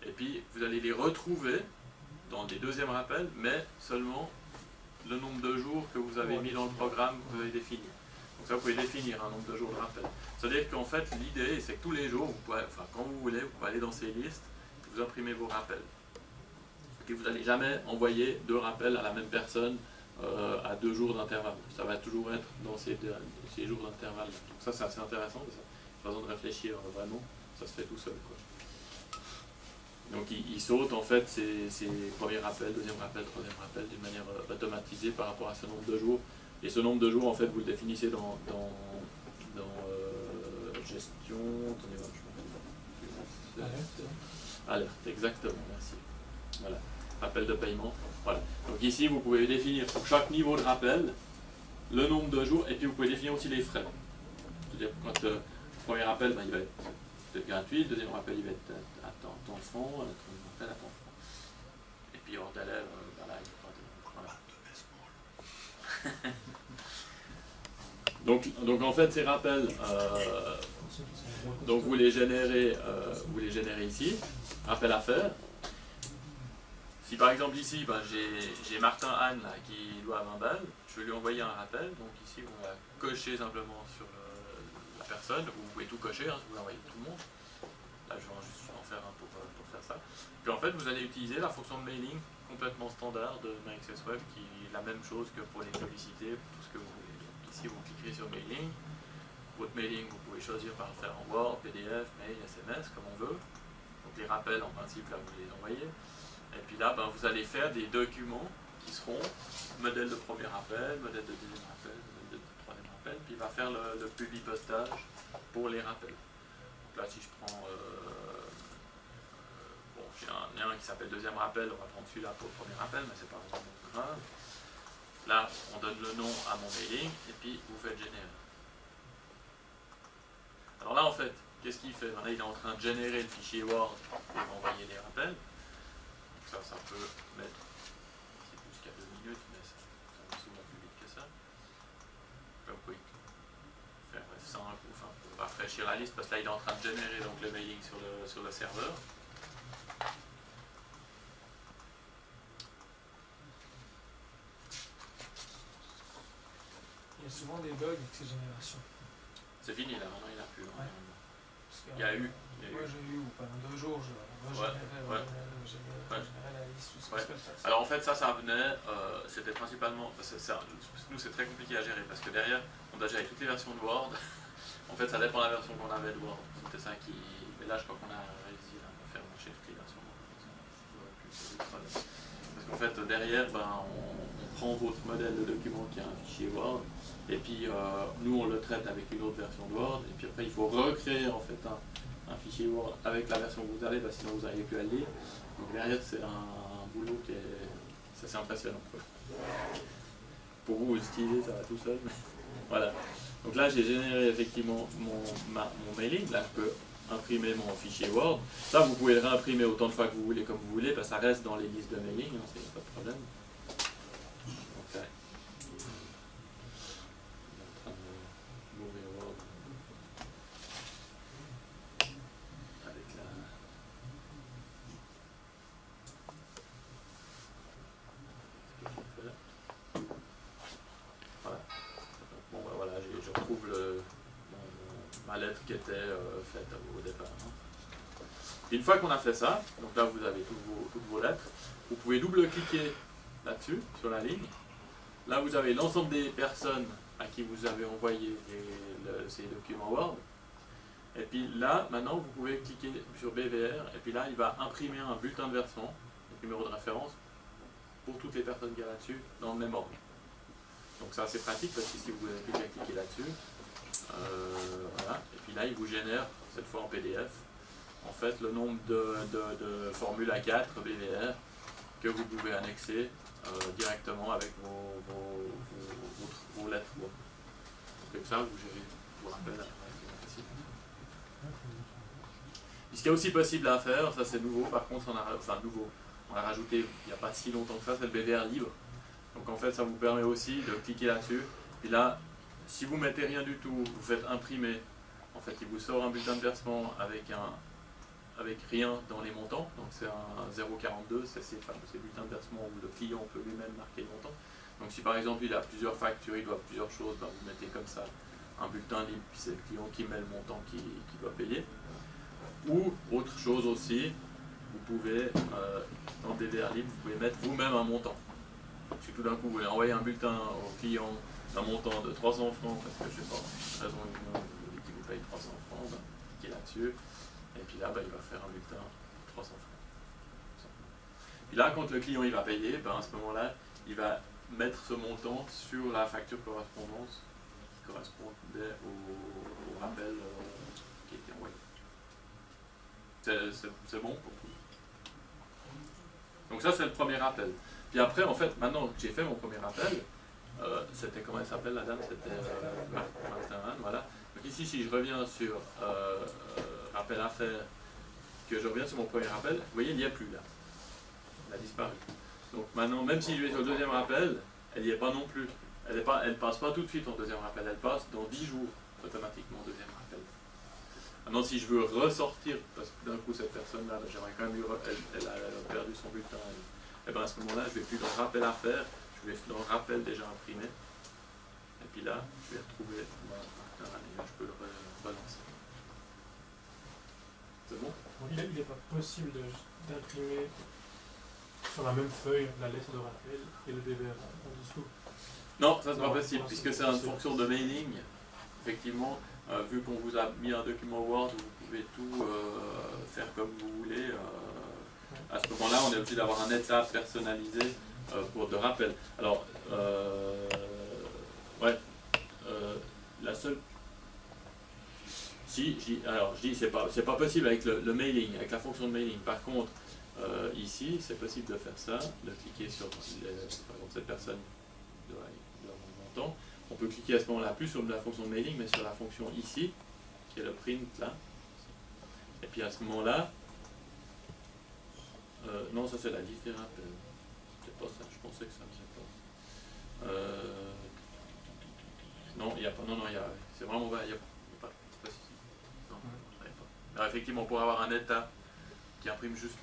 Et puis vous allez les retrouver dans les deuxièmes rappels, mais seulement le nombre de jours que vous avez mis dans le programme que vous avez défini. Donc ça, vous pouvez définir un nombre de jours de rappel. C'est-à-dire qu'en fait, l'idée, c'est que tous les jours, vous pouvez, enfin, quand vous voulez, vous pouvez aller dans ces listes, vous imprimez vos rappels. Et vous n'allez jamais envoyer 2 rappels à la même personne à 2 jours d'intervalle. Ça va toujours être dans ces jours d'intervalle. Donc ça, c'est assez intéressant. Pas besoin de réfléchir vraiment, ça se fait tout seul, quoi. Donc il saute en fait ces premiers rappels, deuxième rappel, troisième rappel d'une manière automatisée par rapport à ce nombre de jours. Et ce nombre de jours, en fait, vous le définissez dans gestion. Attendez, je me rappelle. Alerte, exactement, merci. Voilà, rappel de paiement. Voilà. Donc ici, vous pouvez définir pour chaque niveau de rappel le nombre de jours, et puis vous pouvez définir aussi les frais. C'est-à-dire quand le premier rappel, ben, il va être gratuit, le deuxième rappel, il va être à temps franc, le troisième rappel à temps franc. Et puis hors délai, voilà, il n'y a pas de... Voilà. Donc en fait, ces rappels, donc vous les générez ici, rappel à faire. Si par exemple ici, ben, j'ai Martin Anne là, qui doit 20 balles, je vais lui envoyer un rappel. Donc ici, on va cocher simplement sur la personne. Vous pouvez tout cocher, hein, si vous l'envoyez tout le monde. Là, je vais juste en faire un pour faire ça. Puis en fait, vous allez utiliser la fonction de mailing complètement standard de MyAccess Web, qui est la même chose que pour les publicités, pour tout ce que vous voulez. Donc ici, vous cliquez sur mailing. Votre mailing, vous pouvez choisir par le faire en Word, PDF, mail, SMS, comme on veut. Donc les rappels, en principe, là, vous les envoyez. Et puis là, ben, vous allez faire des documents qui seront modèle de premier rappel, modèle de deuxième rappel, modèle de troisième rappel, puis il va faire le publipostage pour les rappels. Donc là, si je prends, bon, j'ai un qui s'appelle deuxième rappel, on va prendre celui-là pour le premier rappel, mais c'est pas vraiment grave. Là, on donne le nom à mon mailing, et puis vous faites générer. Alors là, en fait, qu'est-ce qu'il fait? Là, il est en train de générer le fichier Word pour envoyer les rappels. Ça peut mettre, c'est plus qu'à 2 minutes, mais ça va souvent plus vite que ça. Là, vous pouvez faire F5 ou enfin, pour rafraîchir la liste, parce que là, il est en train de générer donc, le mailing sur le serveur. Il y a souvent des bugs avec ces générations. C'est fini là, maintenant il n'y en a plus. Ouais. Il y a eu. Moi j'ai eu, pendant 2 jours, je générais la liste. Ouais. Alors en fait ça venait, c'était principalement, nous c'est très compliqué à gérer parce que derrière on doit gérer toutes les versions de Word. En fait ça dépend de la version qu'on avait de Word. C'était ça qui, mais là je crois qu'on a réussi à faire marcher toutes les versions. Parce qu'en fait derrière on prend votre modèle de document qui est un fichier Word et puis nous on le traite avec une autre version de Word et puis après il faut recréer en fait un fichier Word avec la version que vous avez, parce que sinon vous n'arrivez plus à le lire. Donc derrière c'est un boulot qui est assez impressionnant, quoi. Pour vous utilisez ça va tout seul. Voilà. Donc là j'ai généré effectivement mon mailing. Là je peux imprimer mon fichier Word. Ça vous pouvez le réimprimer autant de fois que vous voulez, comme vous voulez, parce que ça reste dans les listes de mailing, hein, c'est pas de problème. Donc là, on est en train d'ouvrir Word avec la... Voilà. Bon ben voilà, je retrouve ma lettre qui était faite au départ. Hein. Une fois qu'on a fait ça, donc là vous avez toutes vos lettres, vous pouvez double-cliquer là-dessus, sur la ligne. Là vous avez l'ensemble des personnes à qui vous avez envoyé ces documents Word. Et puis là, maintenant, vous pouvez cliquer sur BVR, et puis là, il va imprimer un bulletin de versement, un numéro de référence, pour toutes les personnes qu'il y a là-dessus, dans le même ordre. Donc ça, c'est pratique, parce que si vous avez plus qu'à cliquer là-dessus, voilà, et puis là, il vous génère, cette fois en PDF, en fait, le nombre de formules A4 BVR que vous pouvez annexer directement avec vos lettres. Comme ça, vous gérez vos rappels. Ce qui est aussi possible à faire, ça c'est nouveau, par contre, on a rajouté il n'y a pas si longtemps que ça, c'est le BVR libre. Donc en fait, ça vous permet aussi de cliquer là-dessus. Puis là, si vous mettez rien du tout, vous faites imprimer, en fait, il vous sort un bulletin de versement avec rien dans les montants. Donc c'est un 0,42, c'est ces bulletins de versement où le client peut lui-même marquer le montant. Donc si par exemple il a plusieurs factures, il doit plusieurs choses, ben, vous mettez comme ça un bulletin libre, puis c'est le client qui met le montant qu'il doit payer. Ou autre chose aussi, vous pouvez, dans DVR libre, vous pouvez mettre vous-même un montant. Si tout d'un coup vous voulez envoyer un bulletin au client d'un montant de 300 francs, parce que je sais pas, raison vous dit qu'il vous paye 300 francs, ben, cliquez là-dessus, et puis là ben, il va faire un bulletin de 300 francs. Puis là, quand le client il va payer, ben, à ce moment-là, il va mettre ce montant sur la facture correspondance qui correspondait au rappel qui était envoyé. C'est bon pour tout. Donc ça c'est le premier rappel. Puis après en fait, maintenant que j'ai fait mon premier rappel, c'était comment elle s'appelle la dame, c'était Martin, voilà. Donc ici si je reviens sur rappel à faire, que je reviens sur mon premier rappel, vous voyez il n'y a plus là. Elle a disparu. Donc maintenant, même si je vais sur le deuxième rappel, elle n'y est pas non plus. Elle ne passe pas tout de suite en deuxième rappel, elle passe dans 10 jours automatiquement au deuxième rappel. Maintenant, si je veux ressortir, parce que d'un coup, cette personne-là, j'aimerais quand même elle a perdu son bulletin, et bien à ce moment-là, je vais plus dans le rappel à faire, je vais dans le rappel déjà imprimé. Et puis là, je vais retrouver mon bulletin et je peux le relancer. C'est bon? Il n'est pas possible d'imprimer sur la même feuille la lettre de rappel et le BVR en dessous. Non, ça c'est pas possible, puisque c'est une fonction de mailing. Effectivement, vu qu'on vous a mis un document Word où vous pouvez tout faire comme vous voulez, à ce moment-là, on est obligé d'avoir un état personnalisé pour de rappel. Alors, ouais, la seule... Si, je dis, c'est pas possible avec le mailing, avec la fonction de mailing. Par contre, ici, c'est possible de faire ça, de cliquer sur, par exemple, cette personne de mon montant. On peut cliquer à ce moment-là, plus sur la fonction de mailing, mais sur la fonction ici, qui est le print là. Et puis à ce moment-là, non, ça c'est la liste des rappels. C'est pas ça, je pensais que ça ne faisait pas. Non, il n'y a pas, non, c'est vraiment pas, il n'y a pas de précision. Non, il n'y a pas. Alors effectivement, pour avoir un état qui imprime juste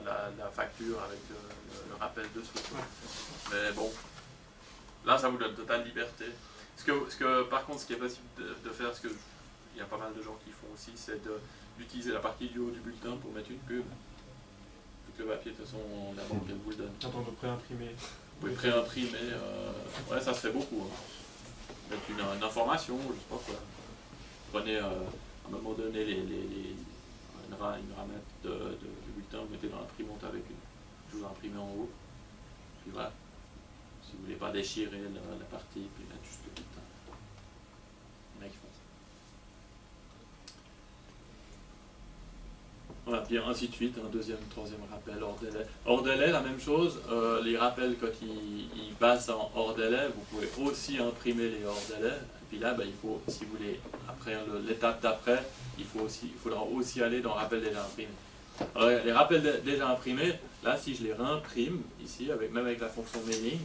la facture avec le rappel dessous. Mais bon, là ça vous donne totale liberté. Par contre, ce qui est possible de faire, ce que il y a pas mal de gens qui font aussi, c'est d'utiliser la partie du haut du bulletin pour mettre une pub. Vu que le papier, de toute façon, la banque elle vous le donne. Quand on veut préimprimer. Vous pouvez préimprimer, ouais, ça se fait beaucoup. Hein. Mettre une information, je sais pas quoi. Prenez à un moment donné une ramette du bulletin, vous mettez dans l'imprimante avec toujours imprimé en haut. Puis voilà. Si vous ne voulez pas déchirer la partie, puis mettre juste le bulletin. Il y en a qui font ça. Voilà, puis ainsi de suite, un deuxième, troisième rappel hors délai. Hors délai, la même chose, les rappels quand ils passent en hors délai, vous pouvez aussi imprimer les hors délai. Et puis là, ben, il faut, si vous voulez, après l'étape d'après, il faudra aussi aller dans rappel déjà imprimé. Alors, les rappels déjà imprimés, là, si je les réimprime, ici, même avec la fonction mailing,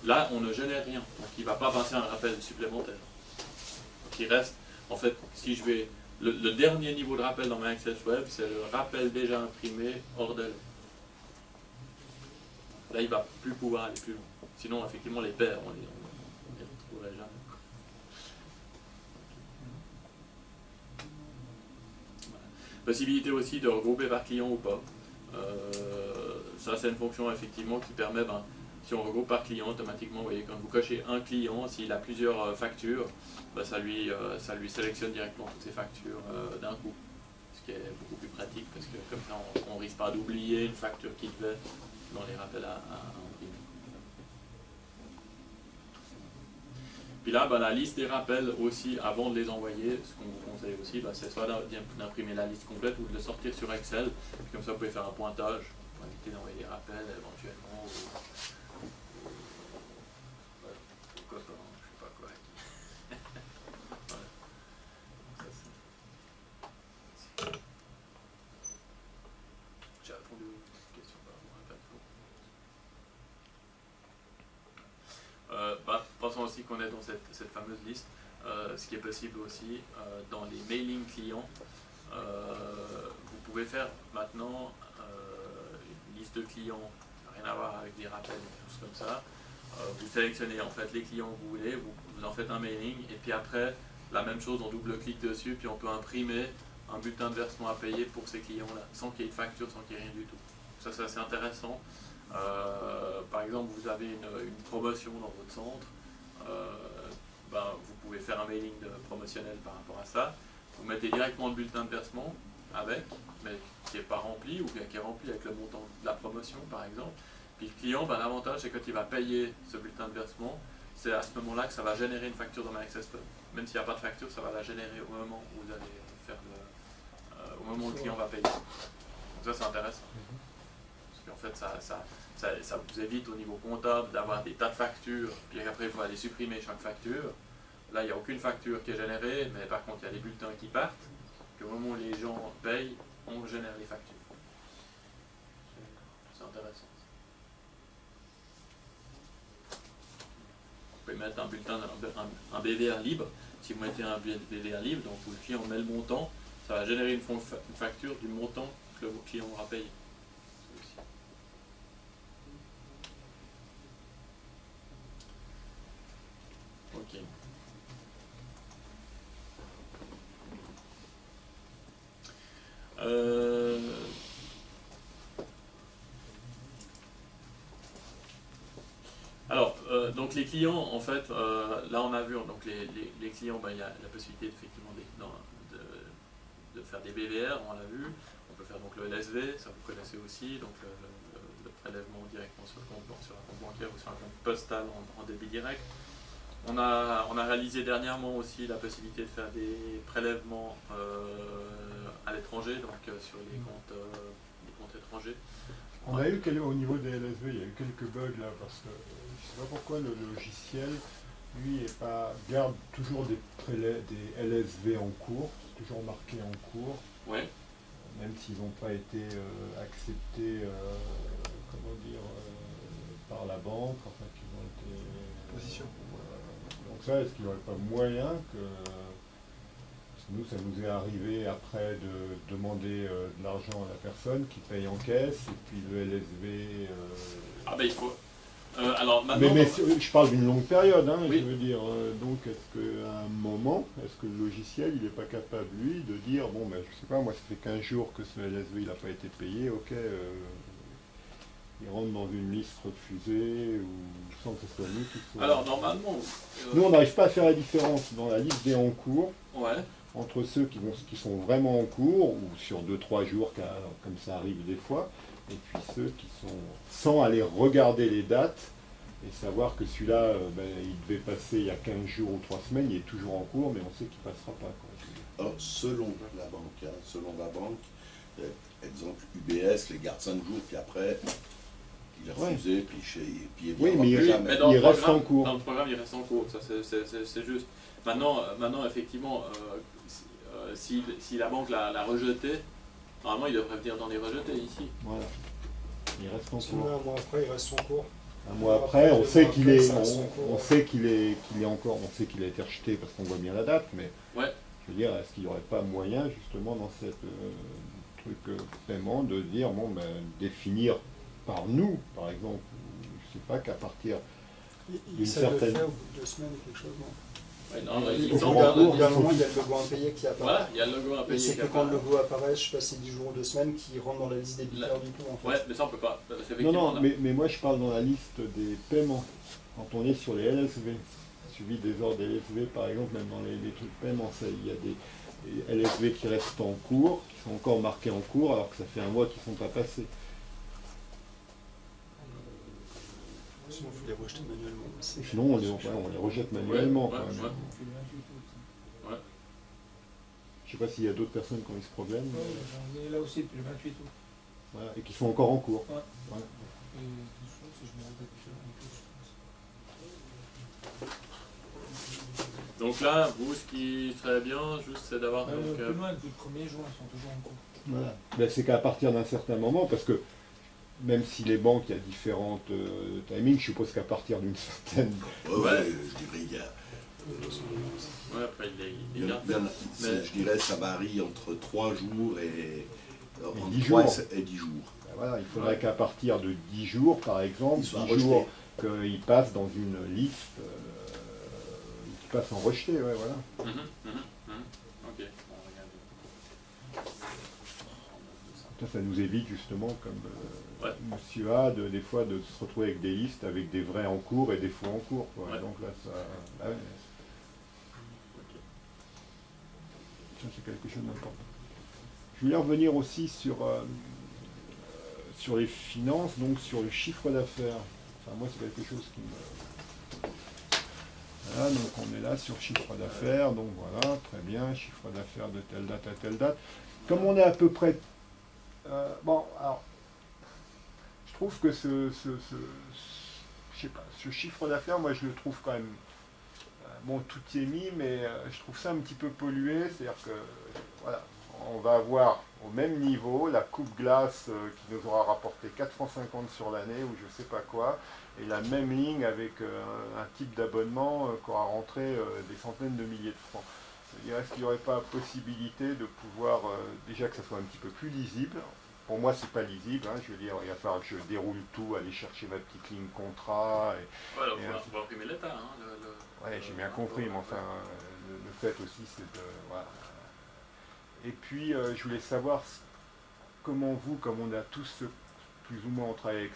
là, on ne génère rien. Donc, il ne va pas passer un rappel supplémentaire. Donc, il reste, en fait, si je vais... Le dernier niveau de rappel dans ma Access Web, c'est le rappel déjà imprimé hors délai. Là, il ne va plus pouvoir aller plus loin. Sinon, effectivement, les paires, on les retrouverait jamais. Voilà. Possibilité aussi de regrouper par client ou pas. Ça, c'est une fonction, effectivement, qui permet... si on regroupe par client, automatiquement, vous voyez, quand vous cochez un client, s'il a plusieurs factures, ça lui sélectionne directement toutes ses factures d'un coup. Ce qui est beaucoup plus pratique, parce que comme ça, on ne risque pas d'oublier une facture qui devait dans les rappels à imprimer. Puis là, la liste des rappels aussi, avant de les envoyer, ce qu'on vous conseille aussi, c'est soit d'imprimer la liste complète ou de le sortir sur Excel. Comme ça, vous pouvez faire un pointage pour éviter d'envoyer des rappels éventuellement. aussi qu'on est dans cette fameuse liste. Ce qui est possible aussi dans les mailing clients, vous pouvez faire maintenant une liste de clients, rien à voir avec des rappels, des choses comme ça. Vous sélectionnez en fait les clients que vous voulez, vous en faites un mailing, et puis après, la même chose, on double-clique dessus, puis on peut imprimer un bulletin de versement à payer pour ces clients-là, sans qu'il y ait de facture, sans qu'il y ait rien du tout. Ça, c'est assez intéressant. Par exemple, vous avez une promotion dans votre centre, vous pouvez faire un mailing promotionnel par rapport à ça. Vous mettez directement le bulletin de versement avec, mais qui n'est pas rempli, ou bien qui est rempli avec le montant de la promotion, par exemple. Puis le client, l'avantage, c'est que quand il va payer ce bulletin de versement, c'est à ce moment-là que ça va générer une facture dans MyAccessPub. Même s'il n'y a pas de facture, ça va la générer au moment où vous allez faire au moment où le client va payer. Donc ça, c'est intéressant. Parce qu'en fait, ça vous évite au niveau comptable d'avoir des tas de factures, puis après, il faut aller supprimer chaque facture. Là, il n'y a aucune facture qui est générée, mais par contre, il y a les bulletins qui partent. Puis au moment où les gens payent, on génère les factures. C'est intéressant. Vous pouvez mettre un bulletin, un BVR libre. Si vous mettez un BVR libre, donc où le client met le montant, ça va générer une facture du montant que le client aura payé. Ok. Alors, donc les clients, en fait, là on a vu, donc les clients, il y a la possibilité effectivement de faire des BVR, on l'a vu. On peut faire donc le LSV, ça vous connaissez aussi, donc le prélèvement directement sur un compte bancaire ou sur un compte postal en débit direct. On a réalisé dernièrement aussi la possibilité de faire des prélèvements à l'étranger, donc sur les comptes étrangers. On a eu au niveau des LSV, il y a eu quelques bugs là, parce que je ne sais pas pourquoi le logiciel, lui, garde toujours des LSV en cours, toujours marqué en cours, ouais. Même s'ils n'ont pas été acceptés, par la banque, enfin qu'ils ont été... Position. Donc ça, est-ce qu'il n'y aurait pas moyen que... Parce que nous, ça nous est arrivé après de demander de l'argent à la personne qui paye en caisse, et puis le LSV... il faut... alors maintenant... Mais je parle d'une longue période, hein, oui. Je veux dire, donc est-ce qu'à un moment, est-ce que le logiciel, il n'est pas capable, lui, de dire, bon, je sais pas, moi, ça fait 15 jours que ce LSV, il n'a pas été payé, ok, il rentre dans une liste refusée, ou sans que ce soit nous qui soit... Alors, normalement... Nous, on n'arrive pas à faire la différence dans la liste des en cours, ouais. entre ceux qui sont vraiment en cours, ou sur 2-3 jours, comme ça arrive des fois, et puis ceux qui sont sans aller regarder les dates et savoir que celui-là, il devait passer il y a 15 jours ou 3 semaines, il est toujours en cours, mais on sait qu'il ne passera pas. Alors, selon la banque, exemple UBS les garde 5 jours, puis après, il est refusé, puis il oui, mais jamais. Dans il le reste programme, en cours. Dans le programme, il reste en cours, ça c'est juste. Maintenant effectivement, si la banque l'a rejeté, normalement il devrait venir dans les rejetés ici. Voilà. Il reste en Sinon, cours. un mois après, il reste en cours. Un mois après, on sait qu'il est, on sait qu'il est encore, on sait qu'il a été rejeté parce qu'on voit bien la date, mais ouais. Je veux dire, est-ce qu'il n'y aurait pas moyen justement dans cette paiement de dire, définir par nous, par exemple, je ne sais pas qu'à partir d'une certaine... Ça le fait au bout de 2 semaines ou quelque chose, non? Ouais, non, Il y a un moment, il y a le logo impayé qui apparaît. Voilà, il y a le logo impayé. Et c'est que quand le logo apparaît, je sais pas si c'est 10 jours ou 2 semaines, qui rentre dans la liste des bideurs du tout, en fait. Ouais, mais ça on peut pas. Non, mais moi je parle dans la liste des paiements. Quand on est sur les LSV, suivi des ordres LSV par exemple, même dans les trucs paiement, il y a des LSV qui restent en cours, qui sont encore marqués en cours, alors que ça fait un mois qu'ils ne sont pas passés. Sinon, il faut les rejeter manuellement. Sinon, on les rejette manuellement. Ouais. Je ne sais pas s'il y a d'autres personnes qui ont eu ce problème. J'en ai là aussi depuis le 28 août. Voilà, et qui sont encore en cours. Ouais. Ouais. Et si je me rends Donc là, vous, ce qui serait bien, juste, c'est d'avoir... plus loin, depuis le 1er juin, ils sont toujours en cours. Voilà. Ben, c'est qu'à partir d'un certain moment, parce que même si les banques, il y a différentes timings, je suppose qu'à partir d'une certaine... Ouais, je dirais, il y a... Ouais, après, il y en a, je dirais, ça varie entre 3 jours et... entre 10 3 jours. et 10 jours. Ben voilà, il faudrait qu'à partir de 10 jours, par exemple, Ils soient 10 jours, rejetés. qu'ils passent dans une liste, qu'ils passent en rejeté, ouais, voilà. Ok, bon, regardez. Ça nous évite justement, comme Ouais. Monsieur A, des fois de se retrouver avec des listes avec des vrais en cours et des faux en cours, quoi. Ouais. Donc là, ça, ah ouais, ça c'est quelque chose d'important. Je voulais revenir aussi sur les finances, donc sur le chiffre d'affaires. Enfin, moi, c'est quelque chose qui me... Voilà, donc on est là sur chiffre d'affaires, donc voilà, très bien, chiffre d'affaires de telle date à telle date. Comme on est à peu près... bon, alors, je trouve que je sais pas, ce chiffre d'affaires, moi, je le trouve quand même... bon, tout y est mis, mais je trouve ça un petit peu pollué, c'est-à-dire que, voilà, on va avoir au même niveau la coupe glace qui nous aura rapporté 4,50 francs sur l'année ou je sais pas quoi, et la même ligne avec un type d'abonnement qui aura rentré des centaines de milliers de francs. Est-ce qu'il n'y aurait pas possibilité de pouvoir, déjà que ça soit un petit peu plus lisible? Pour moi, c'est pas lisible, hein, je veux dire, il va falloir que je déroule tout, aller chercher ma petite ligne contrat. Ouais, donc on va imprimer l'état. Hein, ouais, j'ai bien compris, mais enfin, le fait aussi, c'est de... Voilà. Et puis, je voulais savoir comment vous, comme on a tous plus ou moins, on travaille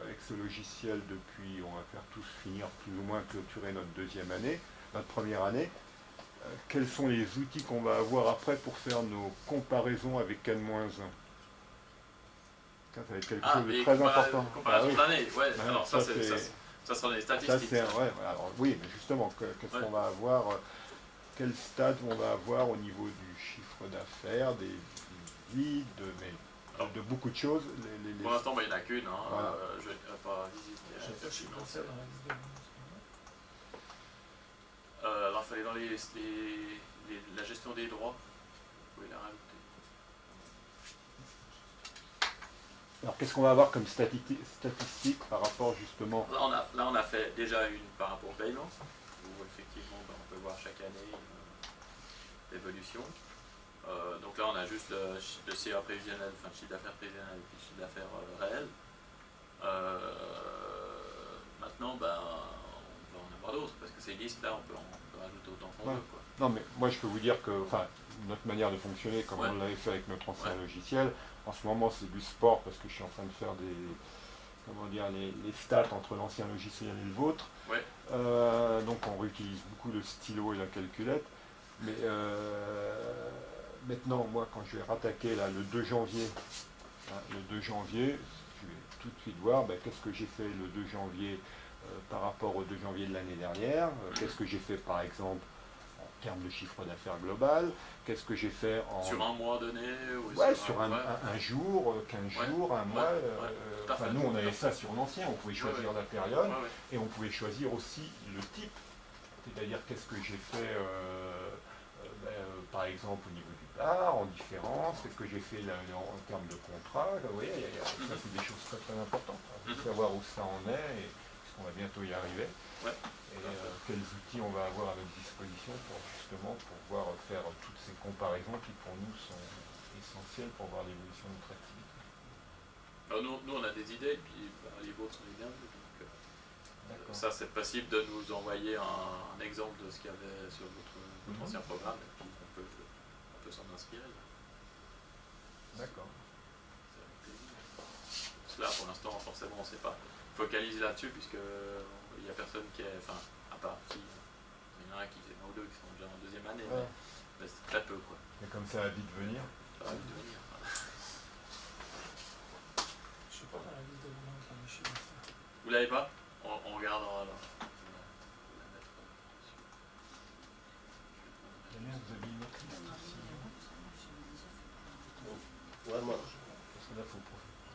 avec ce logiciel depuis, on va faire tous finir plus ou moins clôturer notre deuxième année, notre première année, quels sont les outils qu'on va avoir après pour faire nos comparaisons avec N-1? Ça va être quelque chose de très important. Comparaison d'année, ouais. Ouais, alors ça sont les statistiques. Ça, ouais, alors, oui, mais justement, qu'est-ce qu'on va avoir, quel stade on va avoir au niveau du chiffre d'affaires, des vides, de beaucoup de choses. Pour l'instant, il n'y en a qu'une. Hein, voilà. Je ne vais pas visiter. Je suis passé dans la liste de... Alors, il fallait dans la gestion des droits. Vous pouvez la rajouter. Alors, qu'est-ce qu'on va avoir comme statistique par rapport justement... Là, on a fait déjà une par rapport au paiement, où effectivement, on peut voir chaque année l'évolution. Donc là, on a juste le CA prévisionnel, enfin le chiffre d'affaires prévisionnel et le chiffre d'affaires réel. Maintenant, on va en avoir d'autres, parce que ces listes, là, on peut rajouter autant qu'on veut. Quoi. Non, mais moi, je peux vous dire que notre manière de fonctionner, comme Ouais. on l'avait fait avec notre ancien logiciel, en ce moment, c'est du sport, parce que je suis en train de faire les stats entre l'ancien logiciel et le vôtre. Ouais. Donc, on réutilise beaucoup le stylo et la calculette. Mais maintenant, moi, quand je vais rattaquer là, le 2 janvier, je vais tout de suite voir qu'est-ce que j'ai fait le 2 janvier par rapport au 2 janvier de l'année dernière, qu'est-ce que j'ai fait par exemple en termes de chiffre d'affaires global, qu'est-ce que j'ai fait en... Sur un mois donné ou sur un jour, 15 jours, un mois. Nous, on avait ça sur l'ancien, on pouvait choisir la période et on pouvait choisir aussi le type. C'est-à-dire qu'est-ce que j'ai fait, par exemple, au niveau du bar, en différence, qu'est-ce que j'ai fait là, en termes de contrat. Vous voyez, ça, c'est des choses très très importantes. Il faut savoir où ça en est, et on va bientôt y arriver. Et quels outils on va avoir à notre disposition pour justement pouvoir faire toutes ces comparaisons qui pour nous sont essentielles pour voir l'évolution de notre activité. Alors nous, on a des idées, puis les vôtres sont les bienvenus. Ça, c'est possible de nous envoyer un exemple de ce qu'il y avait sur votre ancien programme, et puis on peut s'en inspirer. D'accord. Là, pour l'instant, forcément, on ne sait pas focaliser là-dessus, puisqu'il n'y a personne qui est, enfin, à part si, il y en a un ou deux qui sont déjà en deuxième année, mais c'est très peu, quoi. Mais comme ça va vite venir. Ça va vite venir. Je suis pas dans la liste de vente, là, mais je suis dans ça. Vous l'avez pas? On regardera là. Vous avez une autre liste aussi. Ouais, moi. Parce que là, il faut profiter.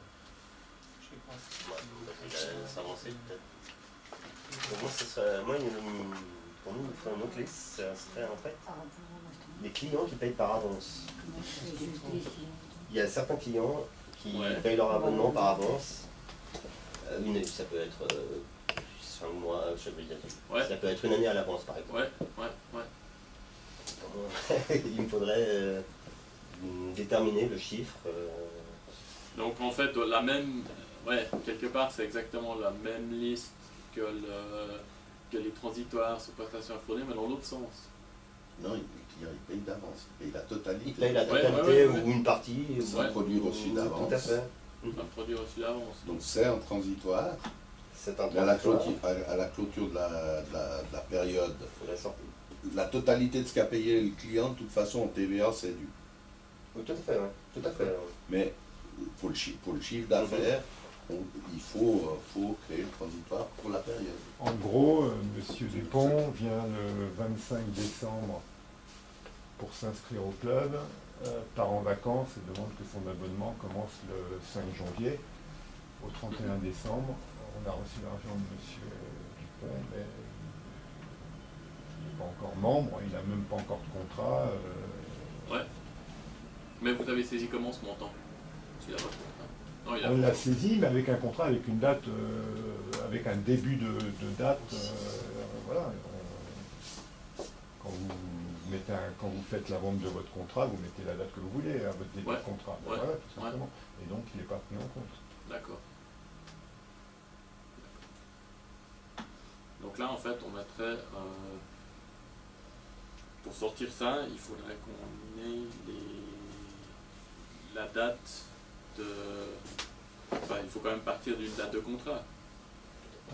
Je sais pas. S'avancer peut-être. Pour moi, pour nous, il faut une autre liste. Ça serait en fait les clients qui payent par avance. Il y a certains clients qui Ouais. payent leur abonnement par avance. Ça peut être 5 mois, je veux dire. Ouais. Ça peut être une année à l'avance, par exemple. Ouais. Il me faudrait déterminer le chiffre. Donc en fait, la même, quelque part, c'est exactement la même liste que les transitoires sous prestation à fournir, mais dans l'autre sens. Non, le client il paye d'avance, il paye la totalité. Il paye la Ouais, totalité ouais. ou une partie. C'est ou- un produit reçu ou- d'avance. Tout à fait. Un produit reçu d'avance. Donc c'est un transitoire. C'est un Mais à la transitoire. clôture de la période, Faut la sortir. la totalité de ce qu'a payé le client, de toute façon, en TVA, c'est dû. Oui, tout à fait, ouais. Tout à fait. Ouais. Mais pour le chiffre d'affaires, il faut créer le transitoire pour la période. En gros, Monsieur Dupont vient le 25 décembre pour s'inscrire au club, part en vacances et demande que son abonnement commence le 5 janvier. Au 31 décembre, on a reçu l'argent de Monsieur Dupont, mais il n'est pas encore membre, il n'a même pas encore de contrat. Ouais. Mais vous avez saisi comment ce montant? S'il a pas de contrat. Non, il a On l'a saisi, mais avec un contrat, avec une date, avec un début de date. Voilà. Quand vous faites la vente de votre contrat, vous mettez la date que vous voulez à votre début Ouais. de contrat. Ouais. Voilà, tout simplement. Et donc, il n'est pas pris en compte. D'accord. Donc là, en fait, on mettrait, pour sortir ça, il faudrait qu'on ait la date de... Enfin, il faut quand même partir d'une date de contrat.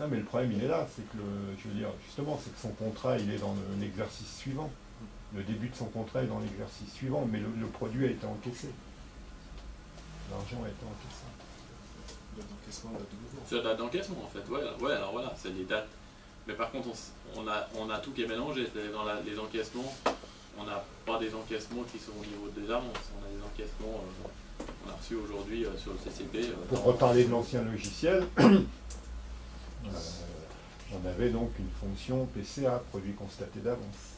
Ah, mais le problème, il est là. C'est que, je veux dire, justement, c'est que son contrat, il est dans l'exercice suivant. Le début de son contrat est dans l'exercice suivant, mais le produit a été encaissé. L'argent a été encaissé. L'encaissement date de mouvement. C'est la date d'encaissement, en fait. Ouais, alors voilà, c'est les dates. Mais par contre, on a tout qui est mélangé. C'est-à-dire dans les encaissements, on n'a pas des encaissements qui sont au niveau des avances. On a des encaissements, on a reçu aujourd'hui sur le CCP. Pour reparler de l'ancien logiciel, on avait donc une fonction PCA, produit constaté d'avance,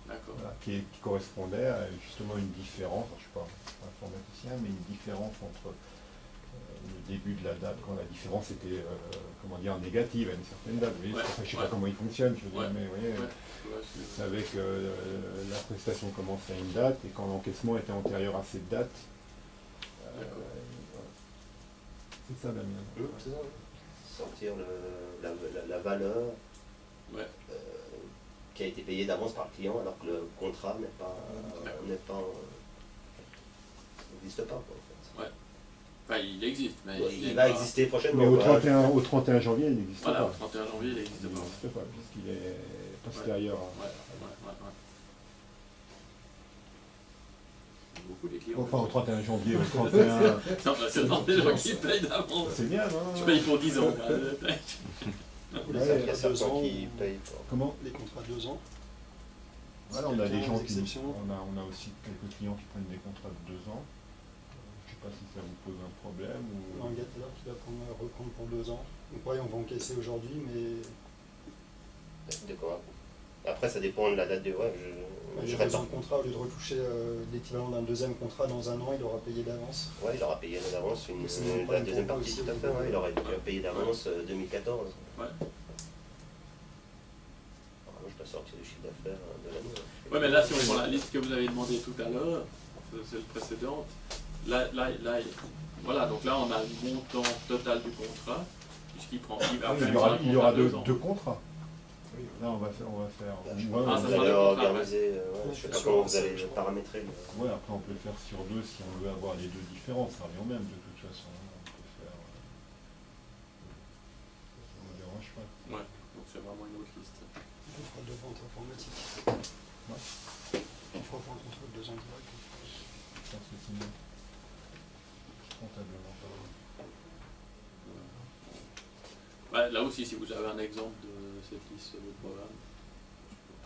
D'accord. voilà, qui correspondait à justement une différence, alors, je ne suis pas informaticien, mais une différence entre le début de la date, quand la différence était comment dire, négative à une certaine date. Vous voyez, Ouais, je ne sais ouais. pas comment il fonctionne, je veux dire, Ouais, mais vous voyez, Ouais, vous savez que la prestation commence à une date et quand l'encaissement était antérieur à cette date, D'accord. voilà. C'est ça, Damien. C'est ça, ouais. Sortir la valeur Ouais. qui a été payée d'avance par le client alors que le contrat n'existe pas. Quoi, en fait. Enfin, il existe, mais Ouais, il il est va pas- exister prochainement. Mais au voilà. 31 janvier, il n'existe Voilà, pas. au 31 janvier, il n'existe Il pas. n'existe pas, puisqu'il est postérieur. Ouais. Beaucoup les clients. Enfin, au 31 janvier, au 31... Non, bah, c'est dans des gens qui payent d'avance. C'est bien, non? Tu payes pour 10 ans. Quand même. Il y a Ouais, certains 2 ans, qui payent pas. Comment? les contrats de 2 ans. Voilà, on a des gens qui... exceptions. On a aussi quelques clients qui prennent des contrats de 2 ans. Je ne sais pas si ça vous pose un problème ou... Un gars tout à l'heure qui va reprendre pour 2 ans. Donc ouais, on va encaisser aujourd'hui, mais D'accord. Après, ça dépend de la date de. Ouais, il je y a 2 répare. ans de contrat, au lieu de retoucher l'équivalent d'un deuxième contrat dans 1 an, il aura payé d'avance. Ouais, il aura payé d'avance C'est mon la problème deuxième pour partie, aussi. tout à fait. Ouais, il aurait dû payer d'avance 2014. Ouais. Alors, moi, je dois sortir du chiffre d'affaires de l'année. Ouais, mais là, si on prend la liste que vous avez demandé tout à l'heure, c'est le précédent. Là, voilà, donc là, on a le montant total du contrat, puisqu'il prend. Il va Il faire y aura, un il y aura contrat de 2 ans. deux contrats. Là, on va faire... Ah, ça Vous sera allez des contrats, organiser, je sais pas comment vous allez paramétrer. Ouais, après on peut le faire sur 2 si on veut avoir les 2 différences, ça revient au même de toute façon. On peut faire... ça ne me dérange pas. Ouais, donc c'est vraiment une autre liste. On fera 2 ventes informatiques. Ouais. On fera pas un contrat de 2 ans direct. Je pense que c'est mieux. Comptablement, pas mal. Ouais, là aussi, si vous avez un exemple de cette liste de programme,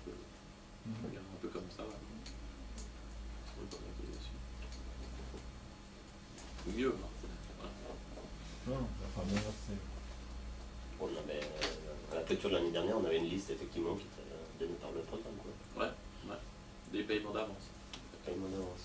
je regarde un peu comme ça. Là. On peut regarder dessus. Ou mieux, hein. Voilà. Non, enfin, bon, là, c'est... On avait, à la clôture de l'année dernière, on avait une liste effectivement qui était donnée par le programme. Quoi. Ouais, des paiements d'avance. Paiement d'avance.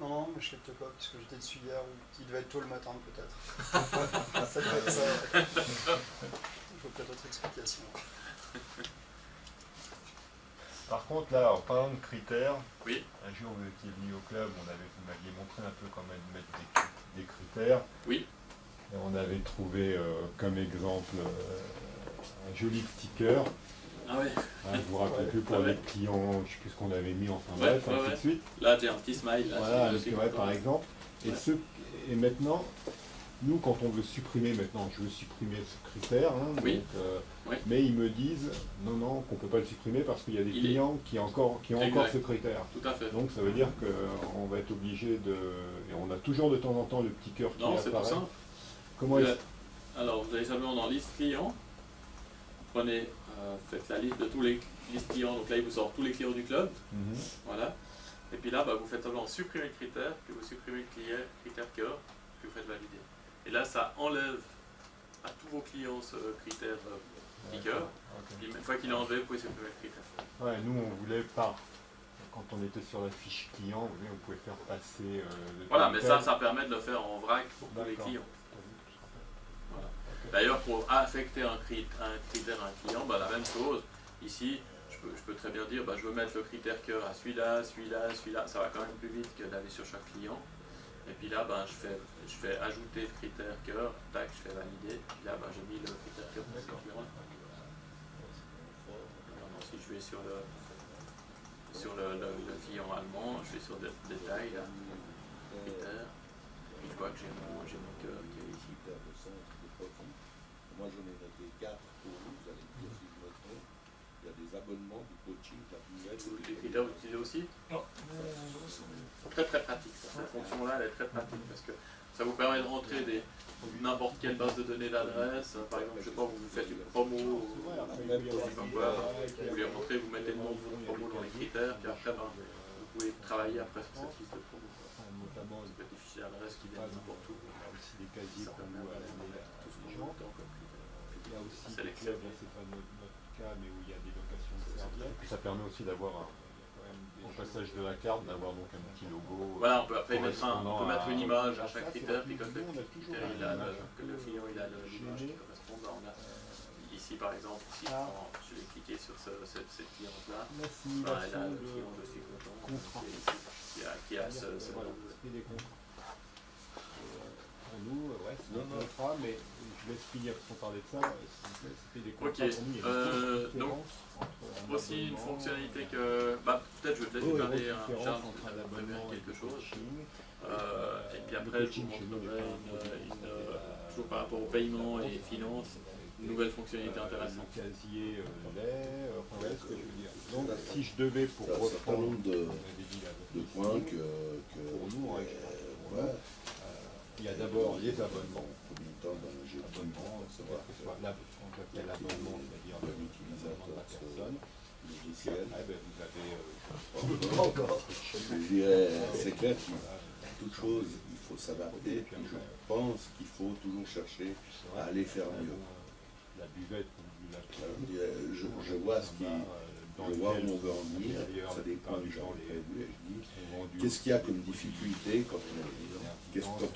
Non, mais je capte pas, puisque j'étais dessus hier, il devait être tôt le matin peut-être. Ça doit être ça. Il faut peut-être autre explication. Par contre, là, en parlant de critères, Oui. un jour vous étiez venu au club, vous m'aviez montré un peu comment mettre des critères. Oui. Et on avait trouvé comme exemple un joli sticker. Ah ouais. Hein, je vous rappelle plus pour les clients, je ne sais plus ce qu'on avait mis, enfin Ouais, bref, ainsi de suite. Là, j'ai un petit smile. Là, Voilà, c'est par exemple. Et, et maintenant, nous, quand on veut supprimer, maintenant, je veux supprimer ce critère, hein, Oui. donc, mais ils me disent, non, qu'on ne peut pas le supprimer parce qu'il y a des clients qui ont encore ce critère. Tout à fait. Donc ça veut dire qu'on va être obligé de... Et on a toujours de temps en temps le petit cœur qui Non, c'est apparaît. pour ça. Comment Alors, vous allez simplement dans liste client, prenez, faites la liste de tous les listes clients, donc là il vous sort tous les clients du club, voilà. Et puis là, vous faites simplement supprimer le critère, puis vous supprimez le critère cœur, puis vous faites valider. Et là, ça enlève à tous vos clients ce critère petit cœur. Puis une fois qu'il est enlevé, vous pouvez supprimer le critère. Ouais, nous on voulait pas. Quand on était sur la fiche client, vous voyez, on pouvait faire passer... voilà, mais ça permet de le faire en vrac pour tous les clients. Voilà. D'ailleurs, pour affecter un critère à un client, la même chose. Ici, je peux très bien dire, je veux mettre le critère cœur à celui-là, celui-là, celui-là. Ça va quand même plus vite que d'aller sur chaque client. Et puis là, je fais ajouter le critère cœur, tac, je fais valider. Puis là, j'ai mis le critère cœur pour ce client-là. Si je vais sur le client allemand, je vais sur détail, là, critères, puis je vois que j'ai mon cœur qui est ici. Moi j'en ai noté 4 pour vous allez me dire si je me trompe. Il y a des abonnements du coaching, la nouvelle. Les critères, vous utilisez aussi? Non. C'est très très pratique. Cette fonction-là, elle est très pratique parce que ça vous permet de rentrer n'importe quelle base de données d'adresse. Par exemple, je sais pas, vous faites une promo, vous voulez rentrer, vous mettez le nom de votre promo dans les critères, puis après, vous pouvez travailler après sur cette liste de promo. Notamment des fichiers d'adresse qui viennent n'importe où. On a aussi des casiers pour nous à tout ce qu'on entend comme critère. Il y a aussi des clubs, c'est pas notre cas, mais où il y a des locations de serviettes. Ça permet aussi d'avoir au passage de la carte, d'avoir donc un petit logo. Voilà, on peut après mettre une image à chaque critère, puis comme le client il a l'image qui correspond, ici par exemple, je vais cliquer sur cette cliente-là, elle a le client de suis content, qui a ce nom. Pour nous, c'est un contrat, mais je laisse finir sans parler de ça. C'était des contrats pour nous. Donc, aussi une fonctionnalité que. Peut-être je vais peut-être vous parler Charles qui va prévenir quelque chose. Et puis après, je vous montrerai toujours par rapport au paiement et finances, une nouvelle fonctionnalité intéressante. Casier lait, enfin, ce que je veux dire. Donc, si je devais pour reprendre de points que pour nous, il y a d'abord les abonnements. L'abonnement, On appelle l'abonnement, c'est-à-dire l'utilisation de la personne. Logiciel. Vous avez Je dirais, c'est clair que toute chose, il faut s'adapter. Je pense qu'il faut toujours chercher à aller faire mieux. La buvette, je vois ce qui. Je vois où on veut en venir, ça dépend du genre prévu, et je dis, qu'est-ce qu'il y a comme difficulté quand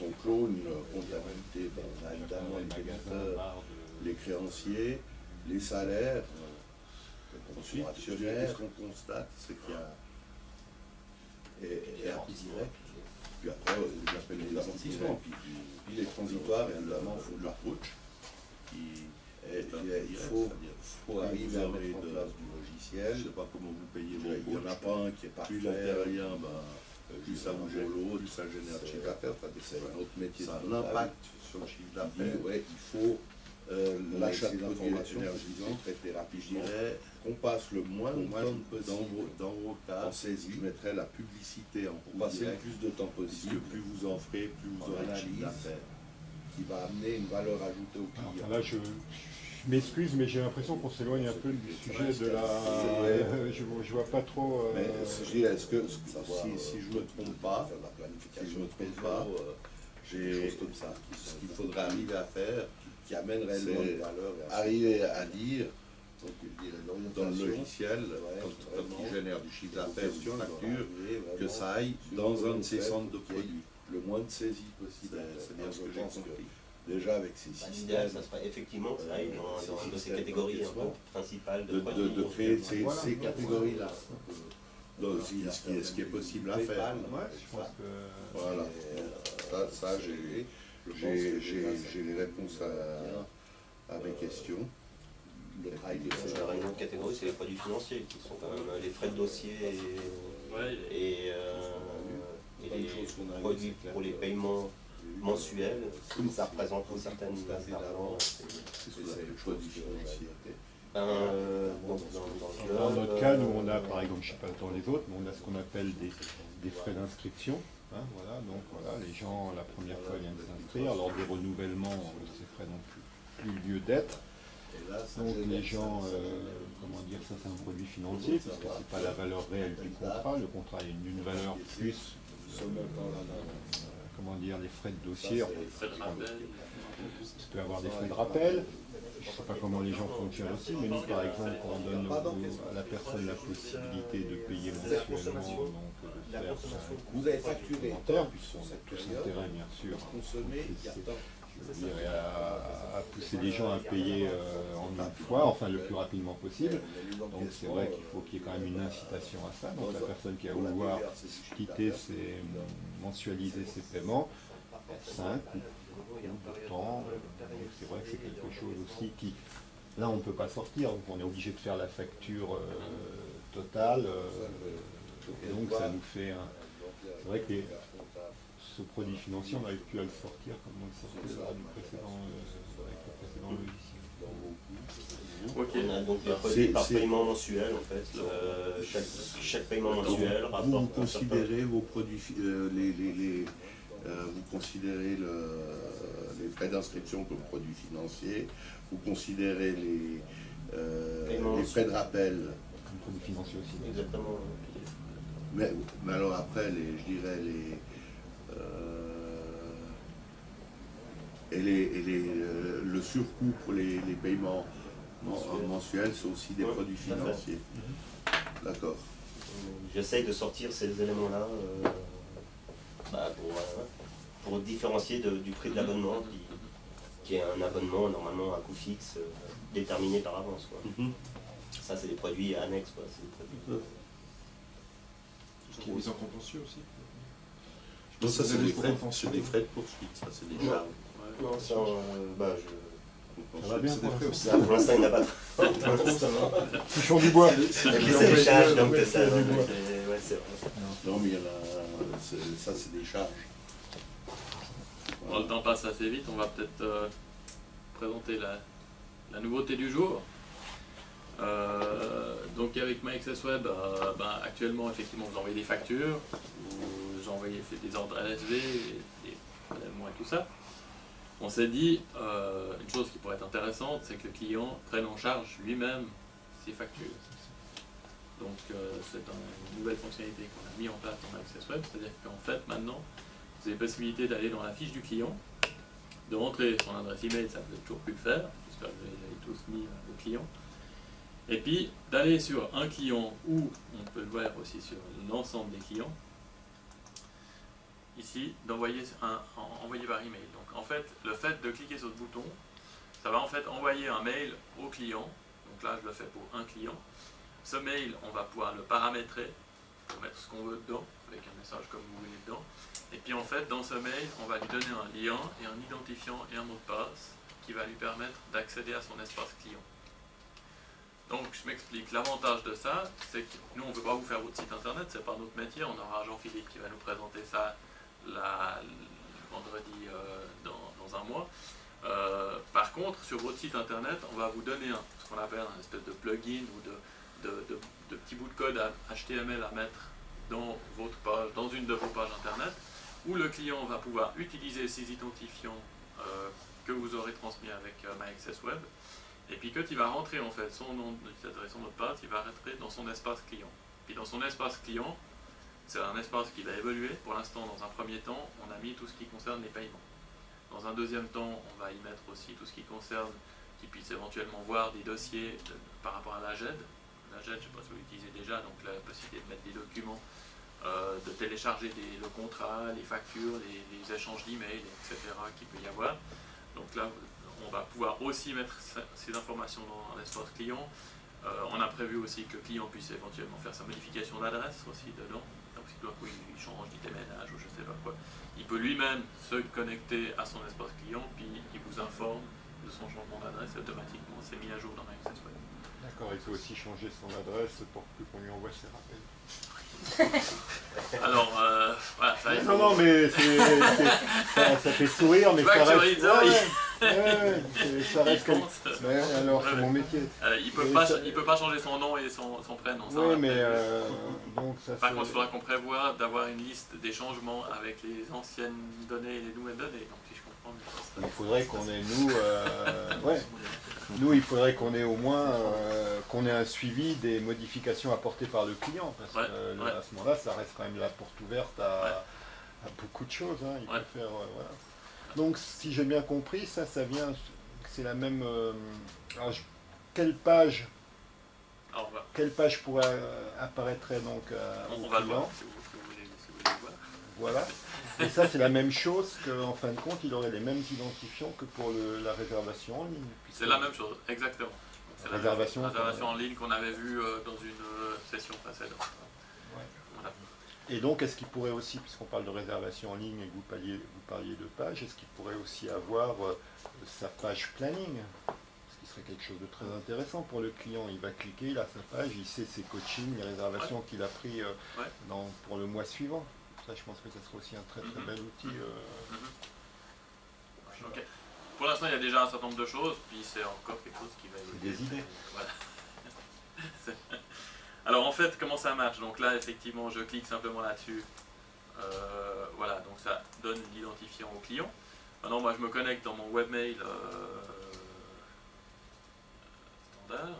on clôt une comptabilité? On a évidemment les débiteurs, les créanciers, les salaires, ensuite, qu'est-ce qu'on constate, c'est qu'il y a et un direct, puis après, j'appelle les amortissements, puis les transitoires, et évidemment, il faut de l'approach. Il faut arriver à mettre en place du logiciel. Je ne sais pas comment vous payez vos Il n'y en a pas un qui est parfait. Plus l'intervient, plus ça vous gêne, plus ça génère de chiffre d'affaires. C'est un autre métier. Ça a un impact sur le chiffre d'affaires. Ouais, il faut l'achat de produits énergisants, traiter rapidement. Je dirais qu'on passe le moins de temps possible dans vos cas. En saisie, je mettrais la publicité en pour passer le plus de temps possible. Plus vous en ferez, plus vous aurez de chiffre d'affaires. Qui va amener une valeur ajoutée au client. Là, je m'excuse, mais j'ai l'impression qu'on s'éloigne un peu du sujet de la... Je vois pas trop... Mais je dirais, si je ne me trompe pas, j'ai ce qu'il faudrait arriver à faire, qui amènerait une valeur, arriver à dire, Donc, dans le logiciel, quand il génère du chiffre d'affaires ou une facture, que ça aille dans un de ces centres de produits. Le moins de saisie possible. C'est bien ce que j'ai compris. Déjà avec ces L'idéal, systèmes, ça serait effectivement que ça aille dans une de ces catégories un peu principales de de produits. créer ces catégories-là. Donc, ce qui est possible à faire. Ouais, je pense que... Voilà. Ça j'ai les réponses à mes questions. Alors, une autre catégorie, c'est les produits financiers, qui sont quand même les frais de dossier et les produits pour les paiements mensuels. Ça représente une certaine base d'argent. Produits financiers. Dans notre cas, nous on a, par exemple, je ne sais pas dans les autres, mais on a ce qu'on appelle des frais d'inscription. Hein, voilà, donc voilà, les gens la première fois viennent s'inscrire, lors des renouvellements, ces frais n'ont plus lieu d'être. Donc les gens, comment dire, ça c'est un produit financier, parce que c'est pas la valeur réelle du contrat, le contrat a une valeur plus, comment dire, les frais de dossier. Tu peux avoir des frais de rappel. Je ne sais pas comment les gens fonctionnent aussi, mais nous par exemple, quand on donne à la personne la possibilité de payer mensuellement, donc de faire vous avez facturé complémentaire, puisqu'on a tous intérêt bien sûr à pousser les gens à payer en une fois, enfin le plus rapidement possible. Donc c'est vrai qu'il faut qu'il y ait quand même une incitation à ça. Donc la personne qui va vouloir mensualiser ses paiements, 5 ou de temps. C'est vrai que c'est quelque chose aussi qui, là on ne peut pas sortir, donc on est obligé de faire la facture totale, et donc ça nous fait un... C'est vrai que ce produit financier, on n'arrive plus à le sortir comme on le sortait lors du précédent, avec le précédent logiciel. On a donc des produits par paiement mensuel en fait. Chaque paiement mensuel rapporte. Vous considérez vos produits, vous considérez les frais d'inscription comme produits financiers, vous considérez les frais de rappel Comme produit financier aussi. Exactement. mais alors après, je dirais le surcoût pour les paiements mensuels, c'est aussi des produits financiers. D'accord. J'essaye de sortir ces éléments-là pour différencier du prix de l'abonnement, qui est un abonnement normalement à coût fixe déterminé par avance. Ça, c'est des produits annexes. C'est Qui est mis en contentieux aussi. Donc ça, c'est des frais de poursuite, ça, c'est des charges. Non, ça, Ça va bien C'est des frais aussi. pour l'instant, il n'y en a pas. Touchons du bois. C'est des charges, donc ça. Ouais, c'est vrai. Non, mais il y en a, ça, c'est des charges. Bon, le temps passe assez vite, on va peut-être présenter la nouveauté du jour. Donc avec MyAccessWeb, actuellement effectivement vous envoyez des factures, vous envoyez des ordres LSV, des prélèvements et tout ça. On s'est dit, une chose qui pourrait être intéressante, c'est que le client prenne en charge lui-même ses factures. Donc c'est une nouvelle fonctionnalité qu'on a mis en place dans MyAccessWeb, c'est-à-dire qu'en fait maintenant, vous avez possibilité d'aller dans la fiche du client, de rentrer son adresse email, ça vous n'avez toujours pu le faire, j'espère que vous avez tous mis au client. Et puis d'aller sur un client ou on peut le voir aussi sur l'ensemble des clients, ici d'envoyer envoyer par email. Donc en fait, le fait de cliquer sur ce bouton, ça va en fait envoyer un mail au client. Donc là je le fais pour un client. Ce mail, on va pouvoir le paramétrer pour mettre ce qu'on veut dedans, avec un message comme vous voulez dedans. Et puis en fait, dans ce mail, on va lui donner un lien et un identifiant et un mot de passe qui va lui permettre d'accéder à son espace client. Donc je m'explique, l'avantage de ça, c'est que nous on ne peut pas vous faire votre site internet, c'est pas notre métier, on aura Jean-Philippe qui va nous présenter ça vendredi dans un mois. Par contre, sur votre site internet, on va vous donner ce qu'on appelle un espèce de plugin ou de petits bouts de code HTML à mettre dans votre page, dans une de vos pages internet, où le client va pouvoir utiliser ces identifiants que vous aurez transmis avec MyAccessWeb. Et puis quand il va rentrer en fait son nom d'utilisateur et son mot de passe, il va rentrer dans son espace client. Puis dans son espace client, c'est un espace qui va évoluer. Pour l'instant, dans un premier temps, on a mis tout ce qui concerne les paiements. Dans un deuxième temps, on va y mettre aussi tout ce qui qu'ils puissent éventuellement voir des dossiers par rapport à l'AGED. L'AGED, je ne sais pas si vous l'utilisez déjà, donc la possibilité de mettre des documents, de télécharger le contrat, les factures, les échanges d'emails, etc. qu'il peut y avoir. Donc là, on va pouvoir aussi mettre ces informations dans l'espace client. On a prévu aussi que le client puisse éventuellement faire sa modification d'adresse aussi dedans. Donc si tout d'un coup il change, il déménage ou je ne sais pas quoi, il peut lui-même se connecter à son espace client, puis il vous informe de son changement d'adresse et automatiquement c'est mis à jour dans Access Web. D'accord, il peut aussi changer son adresse pour plus qu'on lui envoie ses rappels. Alors, voilà, ça Non, mais ça fait sourire, mais tu vois ça que reste... tu rides, ça reste il pense. Mais alors, c'est mon métier. Il peut pas changer son nom et son prénom. Ça, Oui, mais donc ça par contre, il faudra qu'on prévoit d'avoir une liste des changements avec les anciennes données et les nouvelles données. Donc, si je comprends bien. Il faudrait qu'on ait, nous, il faudrait qu'on ait au moins qu'on ait un suivi des modifications apportées par le client, parce que à ce moment-là, ça reste quand même la porte ouverte à beaucoup de choses. Hein. Il peut faire, voilà. Donc, si j'ai bien compris, ça vient, c'est la même. Alors, quelle page pourrait apparaîtrait donc on au va le client. voir si vous voulez le voir. Voilà. Et ça, c'est la même chose qu'en fin de compte, il aurait les mêmes identifiants que pour la réservation en ligne. C'est la même chose, exactement. C'est la réservation en ligne qu'on avait vue dans une session précédente. Ouais. Voilà. Et donc, est-ce qu'il pourrait aussi, puisqu'on parle de réservation en ligne et que vous parliez de page, est-ce qu'il pourrait aussi avoir sa page planning? Ce qui serait quelque chose de très intéressant pour le client. Il va cliquer, il a sa page, il sait ses coachings, les réservations qu'il a pris pour le mois suivant. Ça, je pense que ça serait aussi un très très bel outil. Okay. Pour l'instant, il y a déjà un certain nombre de choses, puis c'est encore quelque chose qui va évoluer. Des idées. Voilà. Alors en fait, comment ça marche? Donc là, effectivement, je clique simplement là-dessus. Voilà, donc ça donne l'identifiant au client. Maintenant, moi, je me connecte dans mon webmail standard. Hein.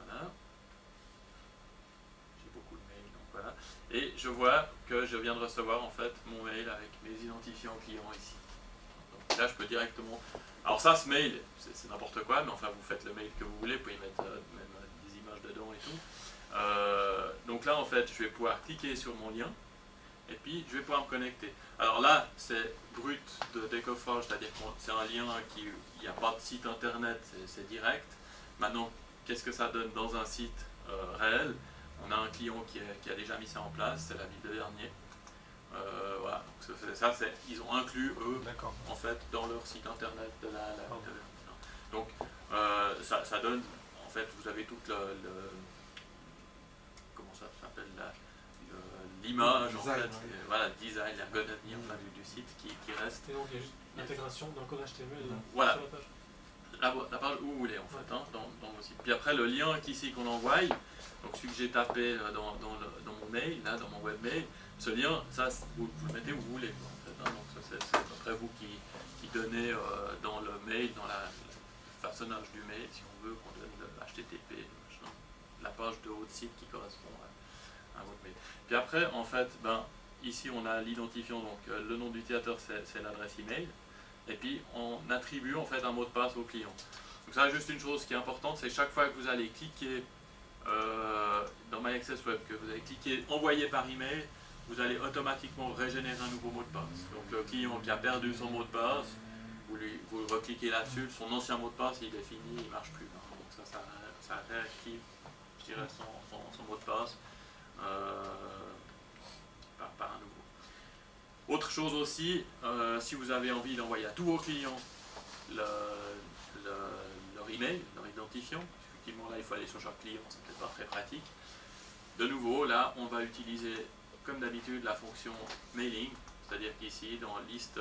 Voilà. Voilà. Et je vois que je viens de recevoir en fait mon mail avec mes identifiants clients ici. Donc là je peux directement... Alors ça, ce mail, c'est n'importe quoi, mais enfin vous faites le mail que vous voulez, vous pouvez mettre même des images dedans et tout. Donc là en fait je vais pouvoir cliquer sur mon lien et puis je vais pouvoir me connecter. Alors là c'est brut de décoffrage, c'est-à-dire que c'est un lien qui, il n'y a pas de site internet, c'est direct. Maintenant, qu'est-ce que ça donne dans un site réel? On a un client qui a déjà mis ça en place, c'est la ville de Vernier. Voilà, donc ça, ils ont inclus, eux, en fait, dans leur site internet de la ville de Vernier. Donc, ça donne, en fait, vous avez toute comment ça s'appelle, l'image, en fait, voilà, le design, l'ergonomie, enfin, du site qui reste. Et donc, il y a juste l'intégration d'un code HTML voilà. sur la page. La page où vous voulez, en fait, hein, dans vos sites. Puis après, le lien qu'ici qu'on envoie, donc celui que j'ai tapé dans mon mail, là, dans mon webmail, ce lien, ça, vous le mettez où vous voulez, quoi, en fait, hein, donc c'est après vous qui donnez dans le mail, dans le façonnage du mail, si on veut, qu'on donne le HTTP, la page de haut de site qui correspond à votre mail. Puis après, en fait, ici on a l'identifiant, donc le nom d'utilisateur c'est l'adresse email, et puis on attribue en fait un mot de passe au client. Donc ça, juste une chose qui est importante, c'est chaque fois que vous allez cliquer dans My Access Web, que vous allez cliquer envoyer par email, vous allez automatiquement régénérer un nouveau mot de passe. Donc le client qui a perdu son mot de passe, vous recliquez là-dessus, son ancien mot de passe il est fini, il ne marche plus. Donc ça réactive, je dirais, son mot de passe par un nouveau. Autre chose aussi, si vous avez envie d'envoyer à tous vos clients leur email, leur identifiant, effectivement là il faut aller sur chaque client, c'est peut-être pas très pratique. De nouveau, là on va utiliser comme d'habitude la fonction mailing, c'est-à-dire qu'ici dans liste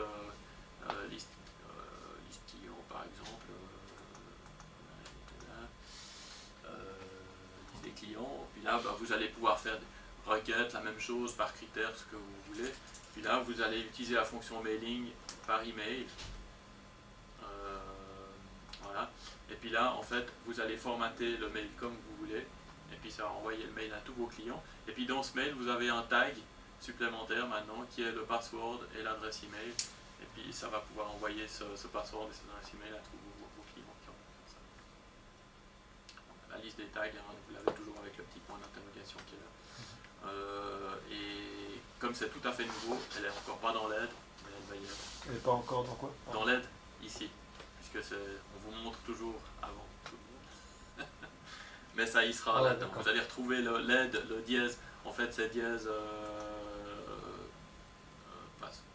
client par exemple, liste des clients, puis là vous allez pouvoir faire des requêtes, la même chose par critère, ce que vous voulez. Puis là, vous allez utiliser la fonction mailing par email. Voilà. Et puis là, en fait, vous allez formater le mail comme vous voulez. Et puis ça va envoyer le mail à tous vos clients. Et puis dans ce mail, vous avez un tag supplémentaire maintenant qui est le password et l'adresse email Et puis ça va pouvoir envoyer ce password et cette adresse email à tous vos clients qui ont fait ça. La liste des tags, hein, vous l'avez toujours avec le petit point d'interrogation qui est là. Et comme c'est tout à fait nouveau, elle n'est encore pas dans l'aide, mais elle va y être. Elle n'est pas encore dans quoi? Dans l'aide, ici, puisque on vous montre toujours avant tout le monde. Mais ça y sera là-dedans. Vous allez retrouver l'aide, le dièse. En fait, c'est dièse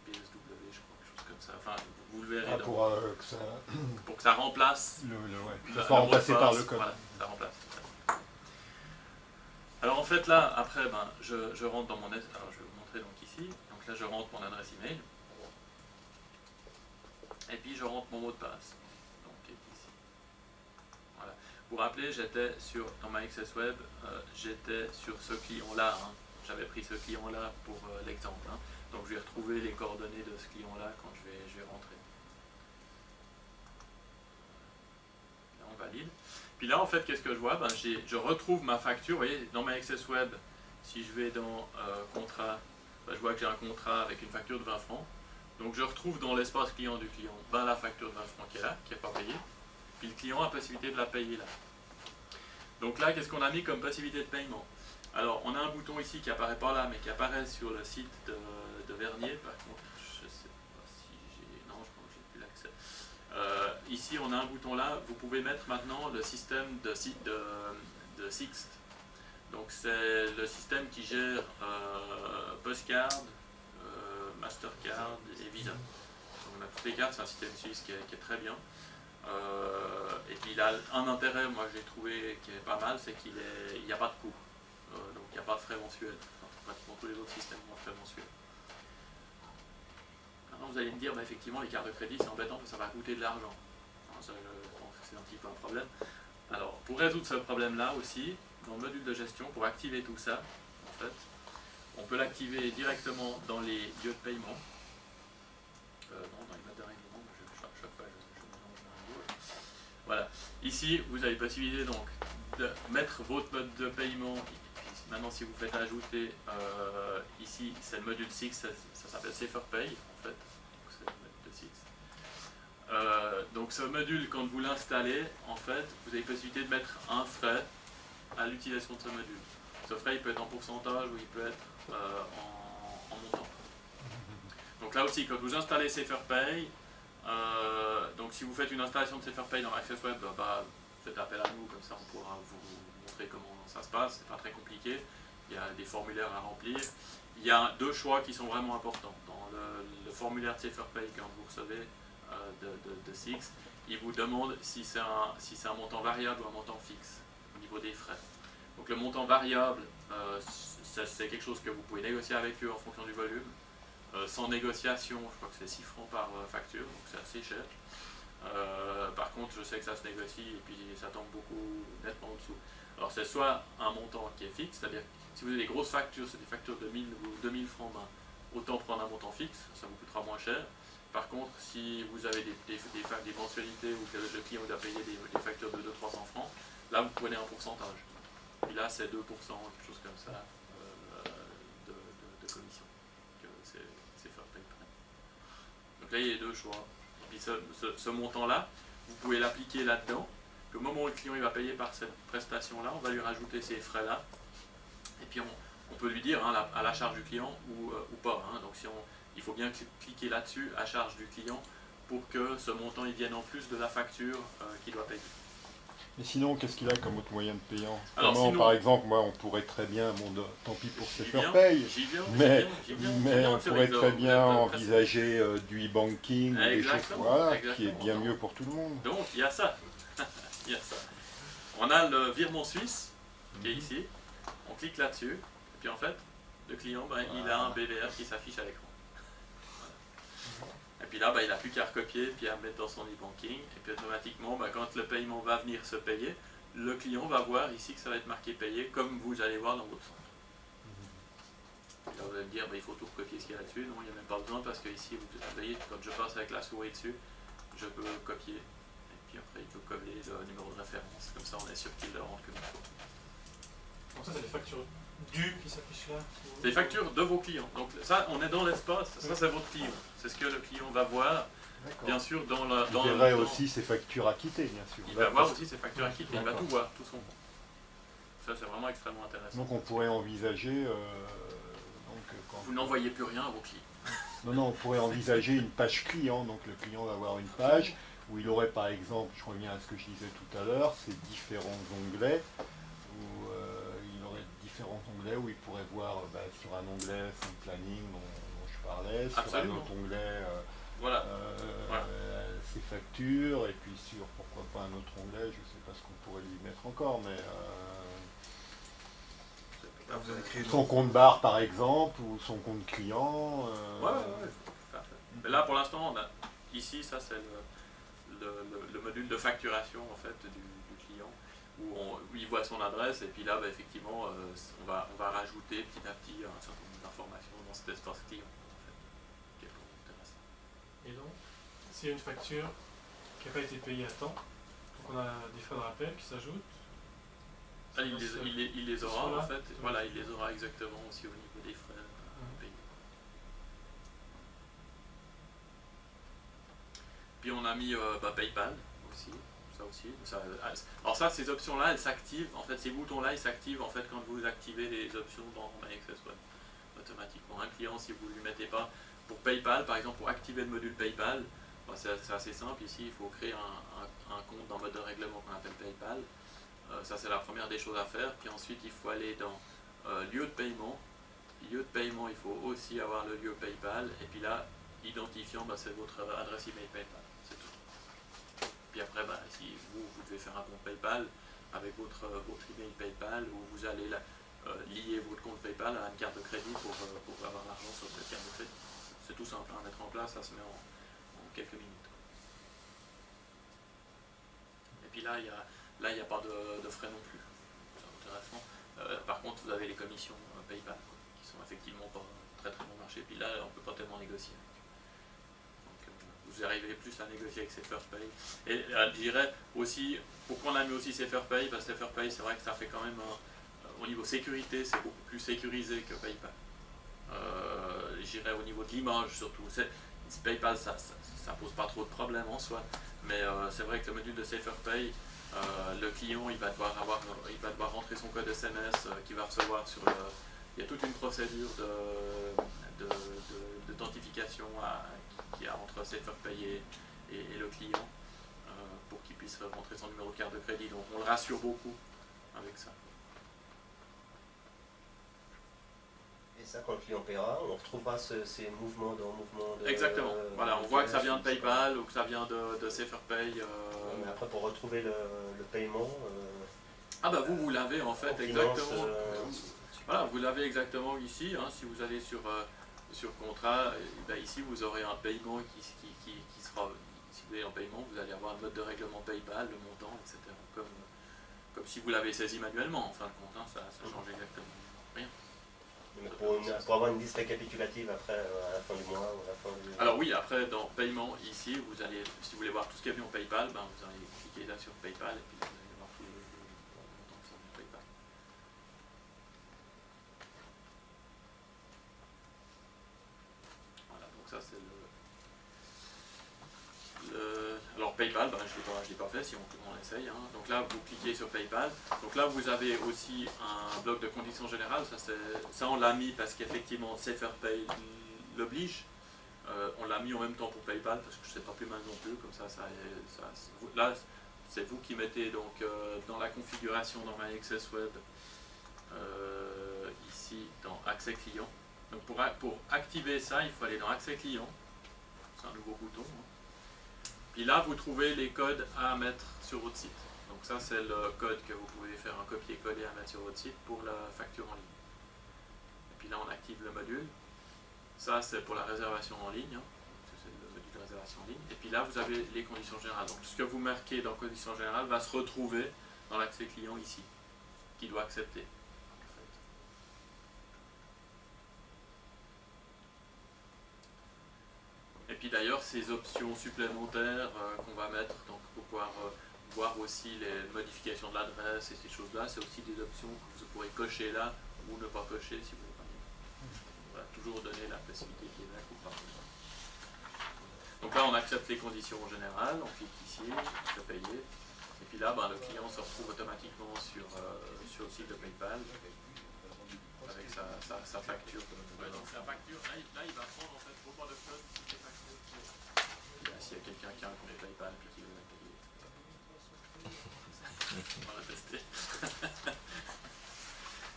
PSW, je crois, quelque chose comme ça. Enfin, vous le verrez. Pour que ça remplace. Ça soit remplacé par le code. Voilà, ça remplace. Alors en fait là, après, je rentre dans mon alors je vais vous montrer donc ici. Donc là, je rentre mon adresse email. Et puis je rentre mon mot de passe. Donc qui est ici. Voilà. Vous vous rappelez, j'étais dans ma Access Web, j'étais sur ce client-là. Hein. J'avais pris ce client-là pour l'exemple. Hein. Donc je vais retrouver les coordonnées de ce client-là quand je vais rentrer. Là, on valide. Puis là, en fait, qu'est-ce que je vois? Je retrouve ma facture. Vous voyez, dans ma Access Web, si je vais dans contrat, je vois que j'ai un contrat avec une facture de 20 francs. Donc je retrouve dans l'espace client du client la facture de 20 francs qui est là, qui n'est pas payée. Puis le client a possibilité de la payer là. Donc là, qu'est-ce qu'on a mis comme possibilité de paiement? Alors, on a un bouton ici qui apparaît pas là, mais qui apparaît sur le site de Vernier. Par contre, je ne sais pas si j'ai... Non, je crois que j'ai plus l'accès. Ici, on a un bouton là. Vous pouvez mettre maintenant le système de Sixt. Donc, c'est le système qui gère Postcard, Mastercard et Visa. Donc, on a toutes les cartes, c'est un système suisse qui est très bien. Et puis il a un intérêt, moi que j'ai trouvé qui est pas mal, c'est qu'il n'y a pas de coût. Donc il n'y a pas de frais mensuels. Enfin, pratiquement tous les autres systèmes ont frais mensuels. Maintenant vous allez me dire, effectivement les cartes de crédit c'est embêtant parce que ça va coûter de l'argent. Je pense que c'est un petit peu un problème. Alors pour résoudre ce problème-là aussi, dans le module de gestion, pour activer tout ça, en fait, on peut l'activer directement dans les lieux de paiement. Non, dans les modes de règlement, chaque fois je mélange un mot. Voilà. Ici, vous avez possibilité donc de mettre votre mode de paiement. Maintenant, si vous faites ajouter, ici, c'est le module Six, ça s'appelle SaferPay, en fait. Donc, c'est le module de Six. Donc, ce module, quand vous l'installez, en fait, vous avez possibilité de mettre un frais à l'utilisation de ce module. Ce frais, il peut être en pourcentage ou il peut être en montant. Donc là aussi, quand vous installez SaferPay, donc si vous faites une installation de SaferPay dans Access Web, faites appel à nous, comme ça on pourra vous montrer comment ça se passe. C'est pas très compliqué, il y a des formulaires à remplir. Il y a deux choix qui sont vraiment importants. Dans le formulaire de SaferPay, quand vous recevez de Six, il vous demande si c'est un montant variable ou un montant fixe au niveau des frais. Donc le montant variable, c'est quelque chose que vous pouvez négocier avec eux en fonction du volume. Sans négociation, je crois que c'est 6 francs par facture, donc c'est assez cher. Par contre, je sais que ça se négocie et puis ça tombe beaucoup nettement en dessous. Alors c'est soit un montant qui est fixe, c'est-à-dire si vous avez des grosses factures, c'est des factures de 1000 ou 2000 francs, autant prendre un montant fixe, ça vous coûtera moins cher. Par contre, si vous avez des mensualités ou que le client doit payer des factures de 200-300 francs, là vous prenez un pourcentage. Et là c'est 2%, quelque chose comme ça, de commission. Donc là il y a deux choix. Et puis ce montant-là, vous pouvez l'appliquer là-dedans. Au moment où le client il va payer par cette prestation-là, on va lui rajouter ces frais-là. Et puis on peut lui dire hein, à la charge du client ou pas. Hein. Donc il faut bien cliquer là-dessus, à charge du client, pour que ce montant il vienne en plus de la facture qu'il doit payer. Mais sinon, qu'est-ce qu'il a comme autre moyen de payant? Alors, sinon, par exemple, moi, on pourrait très bien, tant pis pour SaferPay, mais on pourrait très bien envisager du e-banking, des choses qui est bien mieux pour tout le monde. Donc, il y a ça. Il y a ça. On a le virement suisse, qui est ici. On clique là-dessus, et puis en fait, le client, il a un BVR qui s'affiche à l'écran. Et puis là, il n'a plus qu'à recopier, puis à mettre dans son e-banking. Et puis automatiquement, quand le paiement va venir se payer, le client va voir ici que ça va être marqué payé, comme vous allez voir dans votre centre. Et là, vous allez me dire, il faut tout recopier ce qu'il y a là-dessus. Non, il n'y a même pas besoin, parce que ici, vous voyez, quand je passe avec la souris dessus, je peux copier. Et puis après, il peut coller le numéro de référence. Comme ça, on est sûr qu'il le rentre comme il faut. Donc ça, c'est les factures du qui s'affiche là. C'est les factures de vos clients. Donc ça, on est dans l'espace, ça c'est votre client. C'est ce que le client va voir, bien sûr, dans la... Il verrait aussi ses factures acquittées, bien sûr. Il va voir aussi ses factures acquittées, il va tout voir, tout son compte. Ça c'est vraiment extrêmement intéressant. Donc on pourrait envisager... Vous n'envoyez plus rien à vos clients. Non, on pourrait envisager une page client. Donc le client va avoir une page où il aurait par exemple, je reviens à ce que je disais tout à l'heure, ces différents onglets, où il aurait différents onglets où il pourrait voir sur un onglet son planning dont je parlais, Absolument. sur un autre onglet voilà. ses factures, et puis sur pourquoi pas un autre onglet, je ne sais pas ce qu'on pourrait lui mettre encore, mais Là, vous avez créé son compte barre par exemple, ou son compte client. Ouais. Mais là pour l'instant, ici, ça c'est le module de facturation en fait du client, où il voit son adresse, et puis là effectivement on va rajouter petit à petit un certain nombre d'informations dans cet espace client en fait, qui est vraiment intéressant. Et donc, s'il y a une facture qui n'a pas été payée à temps, donc on a des frais de rappel qui s'ajoutent. Il les aura en fait, voilà, il les aura exactement aussi au niveau des frais payés. Puis on a mis PayPal aussi, ça aussi. Alors ça, ces options-là, elles s'activent, en fait, ces boutons-là, ils s'activent en fait quand vous activez les options dans MyAccess Web automatiquement. Un client, si vous ne lui mettez pas, pour PayPal, par exemple, pour activer le module PayPal, c'est assez simple. Ici, il faut créer un compte dans mode de règlement qu'on appelle PayPal. Ça, c'est la première des choses à faire. Puis ensuite, il faut aller dans lieu de paiement. Lieu de paiement, il faut aussi avoir le lieu PayPal. Et puis là, identifiant, c'est votre adresse email PayPal. C'est tout. Puis après, si vous devez faire un compte PayPal avec votre email PayPal, où vous allez lier votre compte PayPal à une carte de crédit pour avoir l'argent sur cette carte de crédit. C'est tout simple à mettre en place, ça se met en quelques minutes. Et puis là, il n'y a pas de frais non plus. C'est intéressant. Par contre, vous avez les commissions PayPal, qui sont effectivement pas très très bon marché. Puis là, on ne peut pas tellement négocier. Donc, vous arrivez plus à négocier avec SaferPay. Et je dirais aussi, pourquoi on a mis aussi SaferPay? Parce que SaferPay, c'est vrai que ça fait quand même, au niveau sécurité, c'est beaucoup plus sécurisé que PayPal. Je dirais au niveau de l'image surtout. PayPal, ça pose pas trop de problèmes en soi. Mais c'est vrai que le module de SaferPay, le client il va devoir rentrer son code SMS qu'il va recevoir sur il y a toute une procédure d'authentification qu'il y a entre SaferPay et le client pour qu'il puisse rentrer son numéro de carte de crédit. Donc on le rassure beaucoup avec ça. Et ça, quand le client paiera, on retrouvera ces mouvements de... Exactement. Voilà, on voit que ça vient de PayPal ou que ça vient de SaferPay. Mais après, pour retrouver le paiement... vous l'avez en fait, exactement. Voilà, vous l'avez exactement ici. Si vous allez sur contrat, ici vous aurez un paiement qui sera... Si vous avez un paiement, vous allez avoir le mode de règlement PayPal, le montant, etc. Comme si vous l'avez saisi manuellement, en fin de compte. Ça change exactement rien. Pour avoir une liste récapitulative après, à la fin du mois ou à la fin du... Alors oui, après dans paiement, ici, vous allez, si vous voulez voir tout ce qui est venu en PayPal, vous allez cliquer là sur PayPal et puis vous allez voir tous les montants qui sont venus PayPal. Voilà, donc ça c'est alors PayPal, je l'ai pas fait, si on essaye. Donc là, vous cliquez sur PayPal. Donc là, vous avez aussi un bloc de conditions générales. Ça on l'a mis parce qu'effectivement, SaferPay l'oblige. On l'a mis en même temps pour PayPal parce que je ne sais pas plus mal non plus. Comme ça là, c'est vous qui mettez donc dans la configuration dans MyAccess Web, ici dans Accès client. Donc pour activer ça, il faut aller dans Accès client. C'est un nouveau bouton. Puis là, vous trouvez les codes à mettre sur votre site. Donc ça, c'est le code que vous pouvez faire un copier-coller à mettre sur votre site pour la facture en ligne. Et puis là, on active le module. Ça, c'est pour la réservation en ligne. C'est le module de réservation en ligne. Et puis là, vous avez les conditions générales. Donc ce que vous marquez dans conditions générales va se retrouver dans l'accès client ici, qui doit accepter. Et puis d'ailleurs, ces options supplémentaires qu'on va mettre donc, pour pouvoir voir aussi les modifications de l'adresse et ces choses-là, c'est aussi des options que vous pourrez cocher là ou ne pas cocher si vous voulez pas. On va toujours donner la possibilité qui est là ou pas. Donc là, on accepte les conditions générales, on clique ici, on peut payer. Et puis là, le client se retrouve automatiquement sur le site de PayPal avec sa facture. Donc sa facture, là, il va prendre en fait vos points de code, toutes les factures. S'il y a quelqu'un qui a un compte PayPal et qui veut la payer. On va la tester.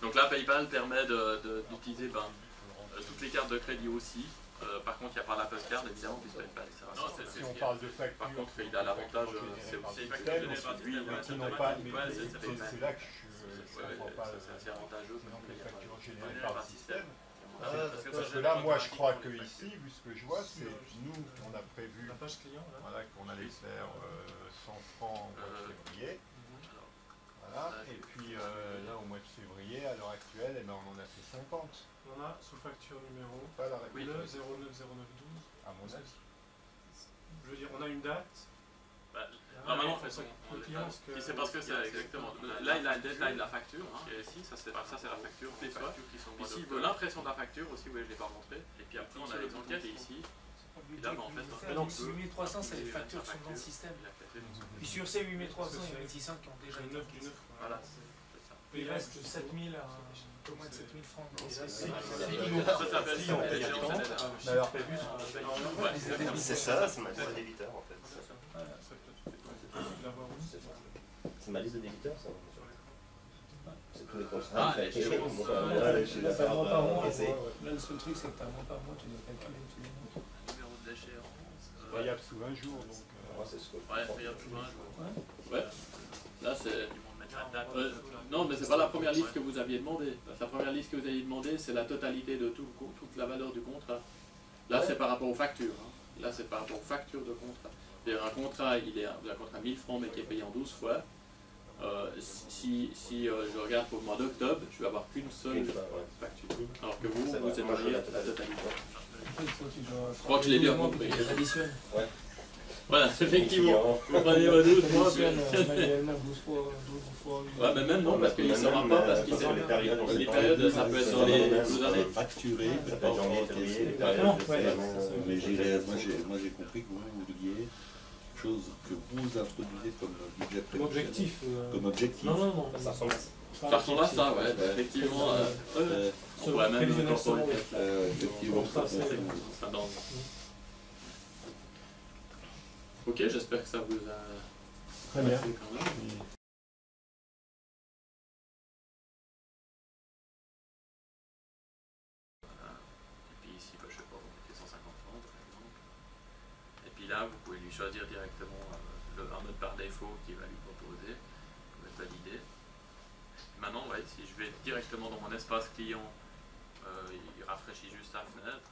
Donc là, PayPal permet d'utiliser toutes les cartes de crédit aussi. Par contre, il n'y a pas l'Apple Card, évidemment, puisque PayPal. Si on parle de facture, par contre, il a l'avantage, c'est aussi que lui, c'est là que je comprends pas. c'est assez avantageux. Donc les factures générées par le système. Parce que là, moi, je crois que ici, vu ce que je vois, c'est nous, on a prévu La page client, là. voilà, qu'on allait faire 100 francs au mois de février. Voilà. Et puis là, au mois de février, à l'heure actuelle, on en a fait 50. On a sous facture numéro Pas la le 090912. à mon avis. Je veux dire, on a une date. Normalement, c'est parce que c'est exactement. Là, il a le détail de la facture, qui est ici, ça c'est la facture. Les factures qui sont ici, il veut l'impression de la facture aussi, oui, je ne l'ai pas montré. Et puis après, on a les enquêtes ici. Et là, en fait, donc 8300, c'est les factures qui sont dans le système. Puis sur ces 8300, il y en a 600 qui ont déjà le 9 été du 9. Voilà. Il reste 7000 au moins de 7000 francs. Ça s'appelle C'est ça, c'est ma liste de débiteurs en fait. C'est ma liste de débiteurs ça. C'est tous les contrats. Là, le seul truc, c'est que tu as mois par mois, tu dois calculer tous les mois. Numéro de d'échéance. Payable sous 20 jours. Donc, c'est ce que payable sous 20 jours. Ouais. Là, c'est. Non, mais c'est pas la première liste que vous aviez demandé. La première liste que vous aviez demandé, c'est la totalité de toute la valeur du contrat. Là, c'est par rapport aux factures. Là, c'est par rapport aux factures de contrat. C'est-à-dire un contrat, vous avez un contrat 1000 francs, mais qui est payé en 12 fois. Si je regarde pour le mois d'octobre, je vais avoir qu'une seule facture. Alors que vous êtes payé la totalité. Je crois que je l'ai bien compris. Voilà, effectivement. Vous prenez vos 12 mois. Ouais, mais même non, parce qu'il ne saura pas, parce qu'il sait les périodes, ça peut être dans les 12 années. Facturé, pas janvier, février, moi j'ai compris que vous vouliez quelque chose que vous introduisez comme budget Comme objectif. Comme objectif. Non. Ça ressemble à ça. Ça ressemble à ça, ouais, effectivement. On pourrait même incorporer effectivement ça dans. Ok, j'espère que ça vous a. Très bien. Et puis ici, je sais pas, vous mettez 150 francs par exemple. Et puis là, vous pouvez lui choisir directement un mode par défaut qu'il va lui proposer. Vous pouvez valider. Maintenant, si je vais directement dans mon espace client, il rafraîchit juste la fenêtre.